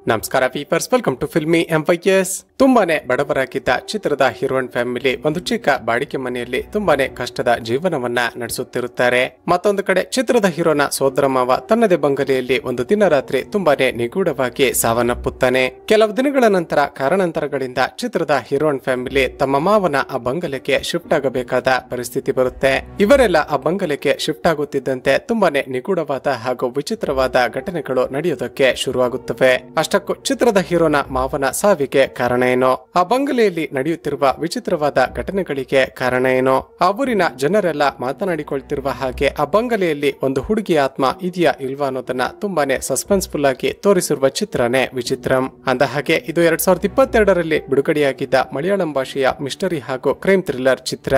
ನಮಸ್ಕಾರ viewers, welcome to Filmy MYS. ತುಂಬಾನೇ ಬಡವರಾಗಿದ್ದ ಚಿತ್ರದ ಹೀರೋಯಿನ್ ಫ್ಯಾಮಿಲಿ ಒಂದು ಚಿಕ್ಕ ಬಾಡಿಗೆ ಮನೆಯಲ್ಲಿ ತುಂಬಾನೇ ಕಷ್ಟದ ಜೀವನವನ್ನ ನಡೆಸುತ್ತಿರುತ್ತಾರೆ. ಮತ್ತೊಂದು ಕಡೆ ಚಿತ್ರದ ಹೀರೋನ ಸೋದರ ಮಾವ ತನ್ನದೇ ಬಂಗಲೆಯಲ್ಲಿ ಒಂದು ದಿನ ರಾತ್ರಿ ತುಂಬಾನೇ ನಿಗೂಢವಾಗಿ ಸಾವನ್ನಪ್ಪುತ್ತಾನೆ. ಕೆಲವು ದಿನಗಳ ನಂತರ ಕಾರಣಾಂತರಗಳಿಂದ ಚಿತ್ರದ ಹೀರೋಯಿನ್ ಫ್ಯಾಮಿಲಿ ತಮ್ಮ ಮಾವನ ಆ ಬಂಗಲೆಗೆ ಶಿಫ್ಟ್ ಆಗಬೇಕಾದ ಪರಿಸ್ಥಿತಿ ಬರುತ್ತೆ. ಇವರೆಲ್ಲ ಆ ಬಂಗಲೆಗೆ ಶಿಫ್ಟ್ ಆಗುತ್ತಿದ್ದಂತೆ ತುಂಬಾನೇ ನಿಗೂಢವಾದ ಹಾಗೂ ವಿಚಿತ್ರವಾದ ಘಟನೆಗಳು ನಡೆಯುವುದಕ್ಕೆ ಶುರುವಾಗುತ್ತವೆ. ಅಷ್ಟಕ್ಕೂ ಚಿತ್ರದ ಹೀರೋನ ಮಾವನ ಸಾವಿಗೆ ಕಾರಣ ಏನು, ಆ ಬಂಗಲೆಯಲ್ಲಿ ನಡೆಯುತ್ತಿರುವ ವಿಚಿತ್ರವಾದ ಘಟನೆಗಳಿಗೆ ಕಾರಣ ಏನು, ಆ ಊರಿನ ಜನರೆಲ್ಲ ಮಾತನಾಡಿಕೊಳ್ತಿರುವ ಹಾಗೆ ಆ ಬಂಗಲೆಯಲ್ಲಿ ಒಂದು ಹುಡುಗಿ ಆತ್ಮ ಇದೆಯಾ ಇಲ್ವಾ ಅನ್ನೋದನ್ನ ತುಂಬಾನೇ ಸಸ್ಪೆನ್ಸ್ಫುಲ್ ಆಗಿ ತೋರಿಸಿರುವ ಚಿತ್ರನೇ ವಿಚಿತ್ರಂ. ಅಂದ ಹಾಗೆ ಇದು 2022ರಲ್ಲಿ ಬಿಡುಗಡೆಯಾಗಿದ್ದ ಮಲಯಾಳಂ ಭಾಷೆಯ ಮಿಸ್ಟರಿ ಹಾಗೂ ಕ್ರೈಮ್ ಥ್ರಿಲ್ಲರ್ ಚಿತ್ರ.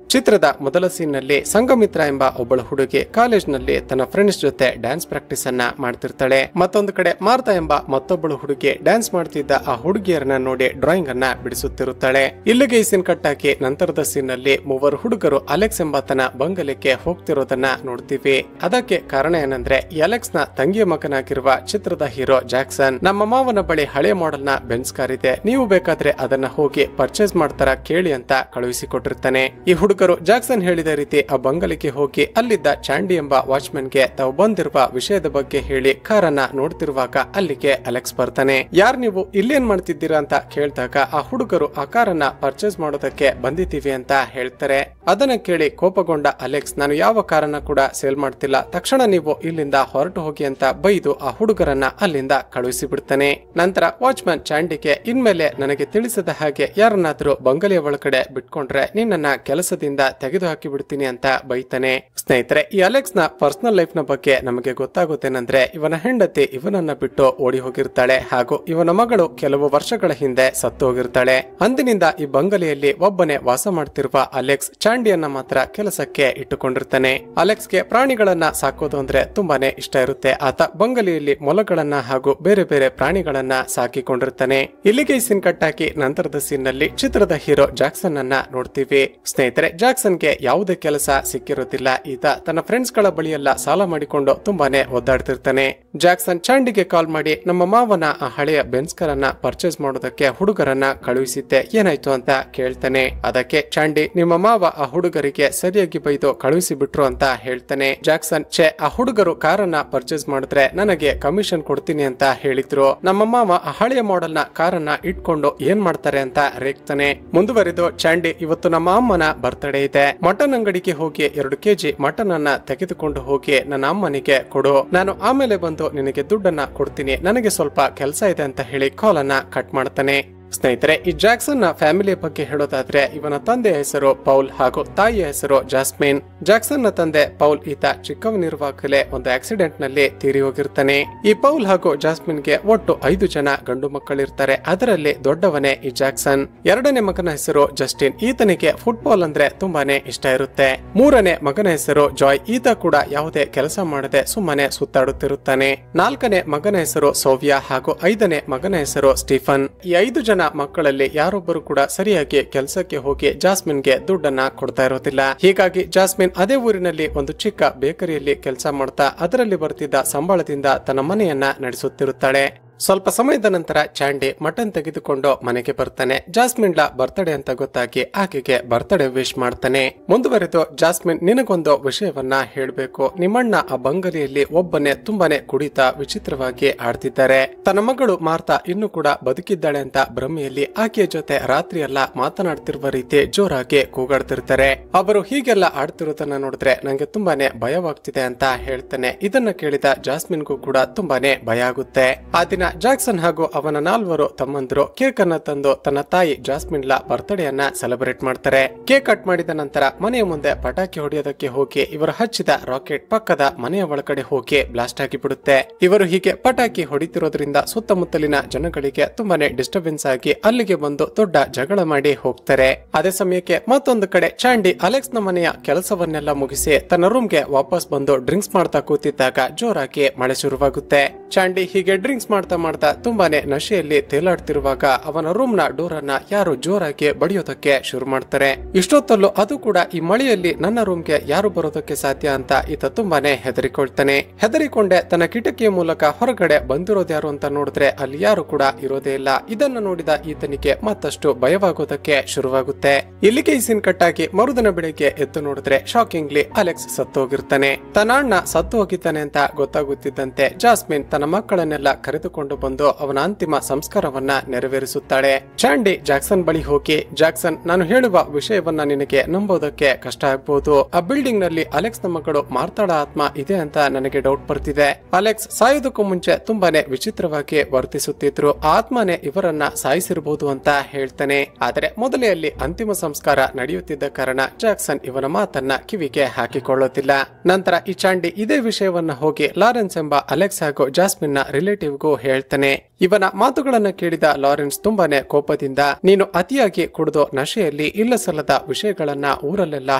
ಚಿತ್ರದ ಮೊದಲ ಸೀನ್ ನಲ್ಲಿ ಸಂಗಮಿತ್ರ ಎಂಬ ಒಬ್ಬಳು ಹುಡುಗಿ ಕಾಲೇಜ್ ನಲ್ಲಿ ತನ್ನ ಫ್ರೆಂಡ್ಸ್ ಜೊತೆ ಡ್ಯಾನ್ಸ್ ಪ್ರಾಕ್ಟೀಸ್ ಅನ್ನ ಮಾಡ್ತಿರ್ತಾಳೆ. ಮತ್ತೊಂದು ಕಡೆ ಮಾರ್ತಾ ಎಂಬ ಮತ್ತೊಬ್ಬಳು ಹುಡುಗಿ ಡ್ಯಾನ್ಸ್ ಮಾಡ್ತಿದ್ದ ಆ ಹುಡುಗಿಯರನ್ನ ನೋಡಿ ಡ್ರಾಯಿಂಗ್ ಅನ್ನ ಬಿಡಿಸುತ್ತಿರುತ್ತಾಳೆ. ಇಲ್ಲಿಗೆ ಈ ಸೀನ್ ಕಟ್ ಹಾಕಿ ನಂತರದ ಸೀನ್ ನಲ್ಲಿ ಮೂವರು ಹುಡುಗರು ಅಲೆಕ್ಸ್ ಎಂಬಾತನ ಬಂಗಲೆಗೆ ಹೋಗ್ತಿರೋದನ್ನ ನೋಡ್ತೀವಿ. ಅದಕ್ಕೆ ಕಾರಣ ಏನಂದ್ರೆ ಈ ಅಲೆಕ್ಸ್ ನ ತಂಗಿಯ ಮಗನಾಗಿರುವ ಚಿತ್ರದ ಹೀರೋ ಜಾಕ್ಸನ್ ನಮ್ಮ ಮಾವನ ಬಳಿ ಹಳೆ ಮಾಡೆಲ್ ನ ಬೆನ್ಸ್ ಕಾರ್ ಇದೆ, ನೀವು ಬೇಕಾದ್ರೆ ಅದನ್ನ ಹೋಗಿ ಪರ್ಚೇಸ್ ಮಾಡ್ತಾರ ಕೇಳಿ ಅಂತ ಕಳುಹಿಸಿಕೊಟ್ಟಿರ್ತಾನೆ. ಈ ಹುಡುಗರು ಜಾಕ್ಸನ್ ಹೇಳಿದ ರೀತಿ ಆ ಬಂಗಲೆಗೆ ಹೋಗಿ ಅಲ್ಲಿದ್ದ ಚಾಂಡಿ ಎಂಬ ವಾಚ್ಮನ್ ಗೆ ತಾವು ಬಂದಿರುವ ವಿಷಯದ ಬಗ್ಗೆ ಹೇಳಿ ಕಾರನ್ನ ನೋಡ್ತಿರುವಾಗ ಅಲ್ಲಿಗೆ ಅಲೆಕ್ಸ್ ಬರ್ತಾನೆ. ಯಾರ್ ನೀವು ಇಲ್ಲೇನ್ ಮಾಡ್ತಿದ್ದೀರಾ ಅಂತ ಕೇಳಿದಾಗ ಆ ಹುಡುಗರು ಆ ಕಾರನ್ನ ಪರ್ಚೇಸ್ ಮಾಡೋದಕ್ಕೆ ಬಂದಿದ್ದೀವಿ ಅಂತ ಹೇಳ್ತಾರೆ. ಅದನ್ನ ಕೇಳಿ ಕೋಪಗೊಂಡ ಅಲೆಕ್ಸ್ ನಾನು ಯಾವ ಕಾರನ್ನ ಕೂಡ ಸೇಲ್ ಮಾಡ್ತಿಲ್ಲ, ತಕ್ಷಣ ನೀವು ಇಲ್ಲಿಂದ ಹೊರಟು ಹೋಗಿ ಅಂತ ಬೈದು ಆ ಹುಡುಗರನ್ನ ಅಲ್ಲಿಂದ ಕಳುಹಿಸಿ ಬಿಡ್ತಾನೆ. ನಂತರ ವಾಚ್ಮನ್ ಚಾಂಡಿಗೆ ಇನ್ಮೇಲೆ ನನಗೆ ತಿಳಿಸದ ಹಾಗೆ ಯಾರನ್ನಾದ್ರೂ ಬಂಗಲೆಯ ಒಳಗಡೆ ಬಿಟ್ಕೊಂಡ್ರೆ ನಿನ್ನನ್ನ ಕೆಲಸದಿಂದ ತೆಗೆದು ಹಾಕಿ ಬಿಡ್ತೀನಿ ಅಂತ ಬೈತಾನೆ. ಸ್ನೇಹಿತರೆ, ಈ ಅಲೆಕ್ಸ್ ನ ಪರ್ಸನಲ್ ಲೈಫ್ ನ ಬಗ್ಗೆ ನಮಗೆ ಗೊತ್ತಾಗುತ್ತೇನೆಂದ್ರೆ ಇವನ ಹೆಂಡತಿ ಇವನನ್ನ ಬಿಟ್ಟು ಓಡಿ ಹೋಗಿರ್ತಾಳೆ ಹಾಗೂ ಇವನ ಮಗಳು ಕೆಲವು ವರ್ಷಗಳ ಹಿಂದೆ ಸತ್ತು ಹೋಗಿರ್ತಾಳೆ. ಅಂದಿನಿಂದ ಈ ಬಂಗಲೆಯಲ್ಲಿ ಒಬ್ಬನೇ ವಾಸ ಮಾಡ್ತಿರುವ ಅಲೆಕ್ಸ್ ಚಾಂಡಿಯನ್ನ ಮಾತ್ರ ಕೆಲಸಕ್ಕೆ ಇಟ್ಟುಕೊಂಡಿರ್ತಾನೆ. ಅಲೆಕ್ಸ್ಗೆ ಪ್ರಾಣಿಗಳನ್ನ ಸಾಕೋದು ಅಂದ್ರೆ ತುಂಬಾನೇ ಇಷ್ಟ ಇರುತ್ತೆ. ಆತ ಬಂಗಲೆಯಲ್ಲಿ ಮೊಲಗಳನ್ನ ಹಾಗೂ ಬೇರೆ ಬೇರೆ ಪ್ರಾಣಿಗಳನ್ನ ಸಾಕಿಕೊಂಡಿರ್ತಾನೆ. ಇಲ್ಲಿಗೆ ಈ ಸೀನ್ ಕಟ್ ಹಾಕಿ ನಂತರದ ಸೀನ್ ನಲ್ಲಿ ಚಿತ್ರದ ಹೀರೋ ಜಾಕ್ಸನ್ ಅನ್ನ ನೋಡ್ತೀವಿ. ಸ್ನೇಹಿತರೆ, ಜಾಕ್ಸನ್ಗೆ ಯಾವುದೇ ಕೆಲಸ ಸಿಕ್ಕಿರೋದಿಲ್ಲ. ಈತ ತನ್ನ ಫ್ರೆಂಡ್ಸ್ ಗಳ ಬಳಿಯೆಲ್ಲ ಸಾಲ ಮಾಡಿಕೊಂಡು ತುಂಬಾನೇ ಒದ್ದಾಡ್ತಿರ್ತಾನೆ. ಜಾಕ್ಸನ್ ಚಾಂಡಿಗೆ ಕಾಲ್ ಮಾಡಿ ನಮ್ಮ ಮಾವನ ಆ ಹಳೆಯ ಬೆನ್ಸ್ ಕಾರ್ ಅನ್ನ ಪರ್ಚೇಸ್ ಮಾಡೋದಕ್ಕೆ ಹುಡುಗರನ್ನ ಕಳುಹಿಸಿದ್ದೆ, ಏನಾಯ್ತು ಅಂತ ಕೇಳ್ತಾನೆ. ಅದಕ್ಕೆ ಚಾಂಡಿ ನಿಮ್ಮ ಮಾವ ಆ ಹುಡುಗರಿಗೆ ಸರಿಯಾಗಿ ಬೈದು ಕಳುಹಿಸಿ ಬಿಟ್ರು ಅಂತ ಹೇಳ್ತಾನೆ. ಜಾಕ್ಸನ್ ಆ ಹುಡುಗರು ಕಾರನ್ನ ಪರ್ಚೇಸ್ ಮಾಡಿದ್ರೆ ನನಗೆ ಕಮಿಷನ್ ಕೊಡ್ತೀನಿ ಅಂತ ಹೇಳಿದ್ರು, ನಮ್ಮ ಮಾವ ಆ ಹಳೆಯ ಮಾಡೆಲ್ ನ ಕಾರನ್ನ ಇಟ್ಕೊಂಡು ಏನ್ ಮಾಡ್ತಾರೆ ಅಂತ ರೇಗ್ತಾನೆ. ಮುಂದುವರೆದು ಚಾಂಡಿ ಇವತ್ತು ನಮ್ಮ ಅಮ್ಮನ ಬರ್ತಡೇ ಇದೆ, ಮಟನ್ ಅಂಗಡಿಗೆ ಹೋಗಿ 2 kg ಮಟನ್ ಅನ್ನ ತೆಗೆದುಕೊಂಡು ಹೋಗಿ ನನ್ನ ಅಮ್ಮನಿಗೆ ಕೊಡು, ನಾನು ಆಮೇಲೆ ಬಂದು ನಿನಗೆ ದುಡ್ಡನ್ನ ಕೊಡ್ತೀನಿ, ನನಗೆ ಸ್ವಲ್ಪ ಕೆಲಸ ಇದೆ ಅಂತ ಹೇಳಿ ಕಾಲ್ ಅನ್ನ ಕಟ್ ಮಾಡ್ತಾನೆ. ಸ್ನೇಹಿತರೆ, ಈ ಜಾಕ್ಸನ್ ನ ಫ್ಯಾಮಿಲಿಯ ಬಗ್ಗೆ ಹೇಳೋದಾದ್ರೆ ಇವನ ತಂದೆಯ ಹೆಸರು ಪೌಲ್ ಹಾಗೂ ತಾಯಿಯ ಹೆಸರು ಜಾಸ್ಮಿನ್. ಜಾಕ್ಸನ್ ನ ತಂದೆ ಪೌಲ್ ಈತ ಚಿಕ್ಕವನಿರುವಾಗಲೇ ಒಂದು ಆಕ್ಸಿಡೆಂಟ್ ನಲ್ಲಿ ತೀರಿ ಹೋಗಿರ್ತಾನೆ. ಈ ಪೌಲ್ ಹಾಗೂ ಜಾಸ್ಮಿನ್ ಗೆ ಒಟ್ಟು 5 ಜನ ಗಂಡು ಮಕ್ಕಳಿರ್ತಾರೆ. ಅದರಲ್ಲಿ ದೊಡ್ಡವನೇ ಈ ಜಾಕ್ಸನ್. ಎರಡನೇ ಮಗನ ಹೆಸರು ಜಸ್ಟಿನ್, ಈತನಿಗೆ ಫುಟ್ಬಾಲ್ ಅಂದ್ರೆ ತುಂಬಾನೇ ಇಷ್ಟ ಇರುತ್ತೆ. ಮೂರನೇ ಮಗನ ಹೆಸರು ಜಾಯ್, ಈತ ಕೂಡ ಯಾವುದೇ ಕೆಲಸ ಮಾಡದೆ ಸುಮ್ಮನೆ ಸುತ್ತಾಡುತ್ತಿರುತ್ತಾನೆ. ನಾಲ್ಕನೇ ಮಗನ ಹೆಸರು ಸೋವಿಯಾ ಹಾಗೂ 5ನೇ ಮಗನ ಹೆಸರು ಸ್ಟೀಫನ್. ಈ 5 ಜನ ಮಕ್ಕಳಲ್ಲಿ ಯಾರೊಬ್ಬರು ಕೂಡ ಸರಿಯಾಗಿ ಕೆಲಸಕ್ಕೆ ಹೋಗಿ ಜಾಸ್ಮಿನ್ಗೆ ದುಡ್ಡನ್ನ ಕೊಡ್ತಾ ಇರೋದಿಲ್ಲ. ಹೀಗಾಗಿ ಜಾಸ್ಮಿನ್ ಅದೇ ಊರಿನಲ್ಲಿ ಒಂದು ಚಿಕ್ಕ ಬೇಕರಿಯಲ್ಲಿ ಕೆಲಸ ಮಾಡ್ತಾ ಅದರಲ್ಲಿ ಬರ್ತಿದ್ದ ಸಂಬಳದಿಂದ ತನ್ನ ಮನೆಯನ್ನ ನಡೆಸುತ್ತಿರುತ್ತಾಳೆ. ಸ್ವಲ್ಪ ಸಮಯದ ನಂತರ ಚಾಂಡಿ ಮಟನ್ ತೆಗೆದುಕೊಂಡು ಮನೆಗೆ ಬರ್ತಾನೆ. ಜಾಸ್ಮಿನ್ಲ ಬರ್ತ್ಡೇ ಅಂತ ಗೊತ್ತಾಗಿ ಆಕೆಗೆ ಬರ್ತ್ಡೇ ವಿಶ್ ಮಾಡ್ತಾನೆ. ಮುಂದುವರೆದು ಜಾಸ್ಮಿನ್ ನಿನಗೊಂದು ವಿಷಯವನ್ನ ಹೇಳ್ಬೇಕು, ನಿಮ್ಮಣ್ಣ ಆ ಬಂಗಲೆಯಲ್ಲಿ ಒಬ್ಬನೇ ತುಂಬಾನೇ ಕುಡಿತಾ ವಿಚಿತ್ರವಾಗಿ ಆಡ್ತಿದ್ದಾರೆ. ತನ್ನ ಮಗಳು ಮಾರ್ತಾ ಇನ್ನು ಕೂಡ ಬದುಕಿದ್ದಾಳೆ ಅಂತ ಭ್ರಮೆಯಲ್ಲಿ ಆಕೆಯ ಜೊತೆ ರಾತ್ರಿ ಎಲ್ಲ ಮಾತನಾಡ್ತಿರುವ ರೀತಿ ಜೋರಾಗಿ ಕೂಗಾಡ್ತಿರ್ತಾರೆ. ಅವರು ಹೀಗೆಲ್ಲ ಆಡ್ತಿರೋದನ್ನ ನೋಡಿದ್ರೆ ನಂಗೆ ತುಂಬಾನೇ ಭಯವಾಗ್ತಿದೆ ಅಂತ ಹೇಳ್ತಾನೆ. ಇದನ್ನ ಕೇಳಿದ ಜಾಸ್ಮಿನ್ಗೂ ಕೂಡ ತುಂಬಾನೇ ಭಯ ಆಗುತ್ತೆ. ಆ ದಿನ ಜಾಕ್ಸನ್ ಹಾಗೂ ಅವನ 4 ತಮ್ಮಂದಿರು ಕೇಕ್ ಅನ್ನ ತಂದು ತನ್ನ ತಾಯಿ ಜಾಸ್ಮಿನ್ಲ ಬರ್ತ್ಡೇ ಅನ್ನ ಸೆಲೆಬ್ರೇಟ್ ಮಾಡ್ತಾರೆ. ಕೇಕ್ ಕಟ್ ಮಾಡಿದ ನಂತರ ಮನೆಯ ಮುಂದೆ ಪಟಾಕಿ ಹೊಡೆಯೋದಕ್ಕೆ ಹೋಗಿ ಇವರು ಹಚ್ಚಿದ ರಾಕೆಟ್ ಪಕ್ಕದ ಮನೆಯ ಒಳಗಡೆ ಹೋಗಿ ಬ್ಲಾಸ್ಟ್ ಆಗಿ ಬಿಡುತ್ತೆ. ಇವರು ಹೀಗೆ ಪಟಾಕಿ ಹೊಡಿತಿರೋದ್ರಿಂದ ಸುತ್ತಮುತ್ತಲಿನ ಜನಗಳಿಗೆ ತುಂಬಾನೇ ಡಿಸ್ಟರ್ಬೆನ್ಸ್ ಆಗಿ ಅಲ್ಲಿಗೆ ಬಂದು ದೊಡ್ಡ ಜಗಳ ಮಾಡಿ ಹೋಗ್ತಾರೆ. ಅದೇ ಸಮಯಕ್ಕೆ ಮತ್ತೊಂದು ಕಡೆ ಚಾಂಡಿ ಅಲೆಕ್ಸ್ ನ ಮನೆಯ ಕೆಲಸವನ್ನೆಲ್ಲ ಮುಗಿಸಿ ತನ್ನ ರೂಮ್ಗೆ ವಾಪಸ್ ಬಂದು ಡ್ರಿಂಕ್ಸ್ ಮಾಡ್ತಾ ಕೂತಿದ್ದಾಗ ಜೋರಾಗಿ ಮಳೆ ಶುರುವಾಗುತ್ತೆ. ಚಾಂಡಿ ಹೀಗೆ ಡ್ರಿಂಕ್ಸ್ ಮಾಡ್ತಾ ಮಾಡ್ತಾ ತುಂಬಾನೇ ನಶೆಯಲ್ಲಿ ತೇಲಾಡ್ತಿರುವಾಗ ಅವನ ರೂಮ್ ನ ಡೋರ್ ಅನ್ನ ಯಾರು ಜೋರಾಗಿ ಬಡಿಯೋದಕ್ಕೆ ಶುರು ಮಾಡ್ತಾರೆ. ಇಷ್ಟೊತ್ತಲ್ಲೂ ಅದು ಕೂಡ ಈ ಮಳೆಯಲ್ಲಿ ನನ್ನ ರೂಮ್ಗೆ ಯಾರು ಬರೋದಕ್ಕೆ ಸಾಧ್ಯ ಅಂತ ಈತ ತುಂಬಾನೇ ಹೆದರಿಕೊಳ್ತಾನೆ. ಹೆದರಿಕೊಂಡೆ ತನ್ನ ಕಿಟಕಿಯ ಮೂಲಕ ಹೊರಗಡೆ ಬಂದಿರೋದು ಯಾರು ಅಂತ ನೋಡಿದ್ರೆ ಅಲ್ಲಿ ಯಾರು ಕೂಡ ಇರೋದೇ ಇಲ್ಲ. ಇದನ್ನ ನೋಡಿದ ಈತನಿಗೆ ಮತ್ತಷ್ಟು ಭಯವಾಗೋದಕ್ಕೆ ಶುರುವಾಗುತ್ತೆ. ಇಲ್ಲಿಗೆ ಈ ಸೀನ್ ಕಟ್ಟಾಗಿ ಮರುದಿನ ಬೆಳಿಗ್ಗೆ ಎದ್ದು ನೋಡಿದ್ರೆ ಶಾಕಿಂಗ್ಲಿ ಅಲೆಕ್ಸ್ ಸತ್ತು ಹೋಗಿರ್ತಾನೆ. ತನ್ನ ಅಣ್ಣ ಸತ್ತು ಹೋಗಿದ್ದಾನೆ ಅಂತ ಗೊತ್ತಾಗುತ್ತಿದ್ದಂತೆ ಜಾಸ್ಮಿನ್ ತನ್ನ ಮಕ್ಕಳನ್ನೆಲ್ಲ ಕರೆದುಕೊಂಡು ಬಂದು ಅವನ ಅಂತಿಮ ಸಂಸ್ಕಾರವನ್ನ ನೆರವೇರಿಸುತ್ತಾಳೆ. ಚಾಂಡಿ ಜಾಕ್ಸನ್ ಬಳಿ ಹೋಗಿ, ಜಾಕ್ಸನ್, ನಾನು ಹೇಳುವ ವಿಷಯವನ್ನ ನಿನಗೆ ನಂಬೋದಕ್ಕೆ ಕಷ್ಟ ಆಗ್ಬಹುದು. ಆ ಬಿಲ್ಡಿಂಗ್ ನಲ್ಲಿ ಅಲೆಕ್ಸ್ ನ ಮಗಳು ಮಾರ್ತಾಳ ಆತ್ಮ ಇದೆ ಅಂತ ನನಗೆ ಡೌಟ್ ಬರ್ತಿದೆ. ಅಲೆಕ್ಸ್ ಸಾಯೋದಕ್ಕೂ ಮುಂಚೆ ತುಂಬಾನೇ ವಿಚಿತ್ರವಾಗಿ ವರ್ತಿಸುತ್ತಿದ್ರು. ಆತ್ಮನೇ ಇವರನ್ನ ಸಾಯಿಸಿರಬಹುದು ಅಂತ ಹೇಳ್ತಾನೆ. ಆದರೆ ಮೊದಲೇ ಅಲ್ಲಿ ಅಂತಿಮ ಸಂಸ್ಕಾರ ನಡೆಯುತ್ತಿದ್ದ ಕಾರಣ ಜಾಕ್ಸನ್ ಇವನ ಮಾತನ್ನ ಕಿವಿಗೆ ಹಾಕಿಕೊಳ್ಳುತ್ತಿಲ್ಲ. ನಂತರ ಈ ಚಾಂಡಿ ಇದೇ ವಿಷಯವನ್ನ ಹೋಗಿ ಲಾರೆನ್ಸ್ ಎಂಬ ಅಲೆಕ್ಸ್ ಹಾಗೂ ಜಾಸ್ಮಿನ್ ನ ರಿಲೇಟಿವ್ಗೂ ಹೇಳ್ತಾನೆ. ಇವನ ಮಾತುಗಳನ್ನ ಕೇಳಿದ ಲಾರೆನ್ಸ್ ತುಂಬಾನೇ ಕೋಪದಿಂದ, ನೀನು ಅತಿಯಾಗಿ ಕುಡಿದು ನಶೆಯಲ್ಲಿ ಇಲ್ಲ ಸಲ್ಲದ ವಿಷಯಗಳನ್ನ ಊರಲ್ಲೆಲ್ಲ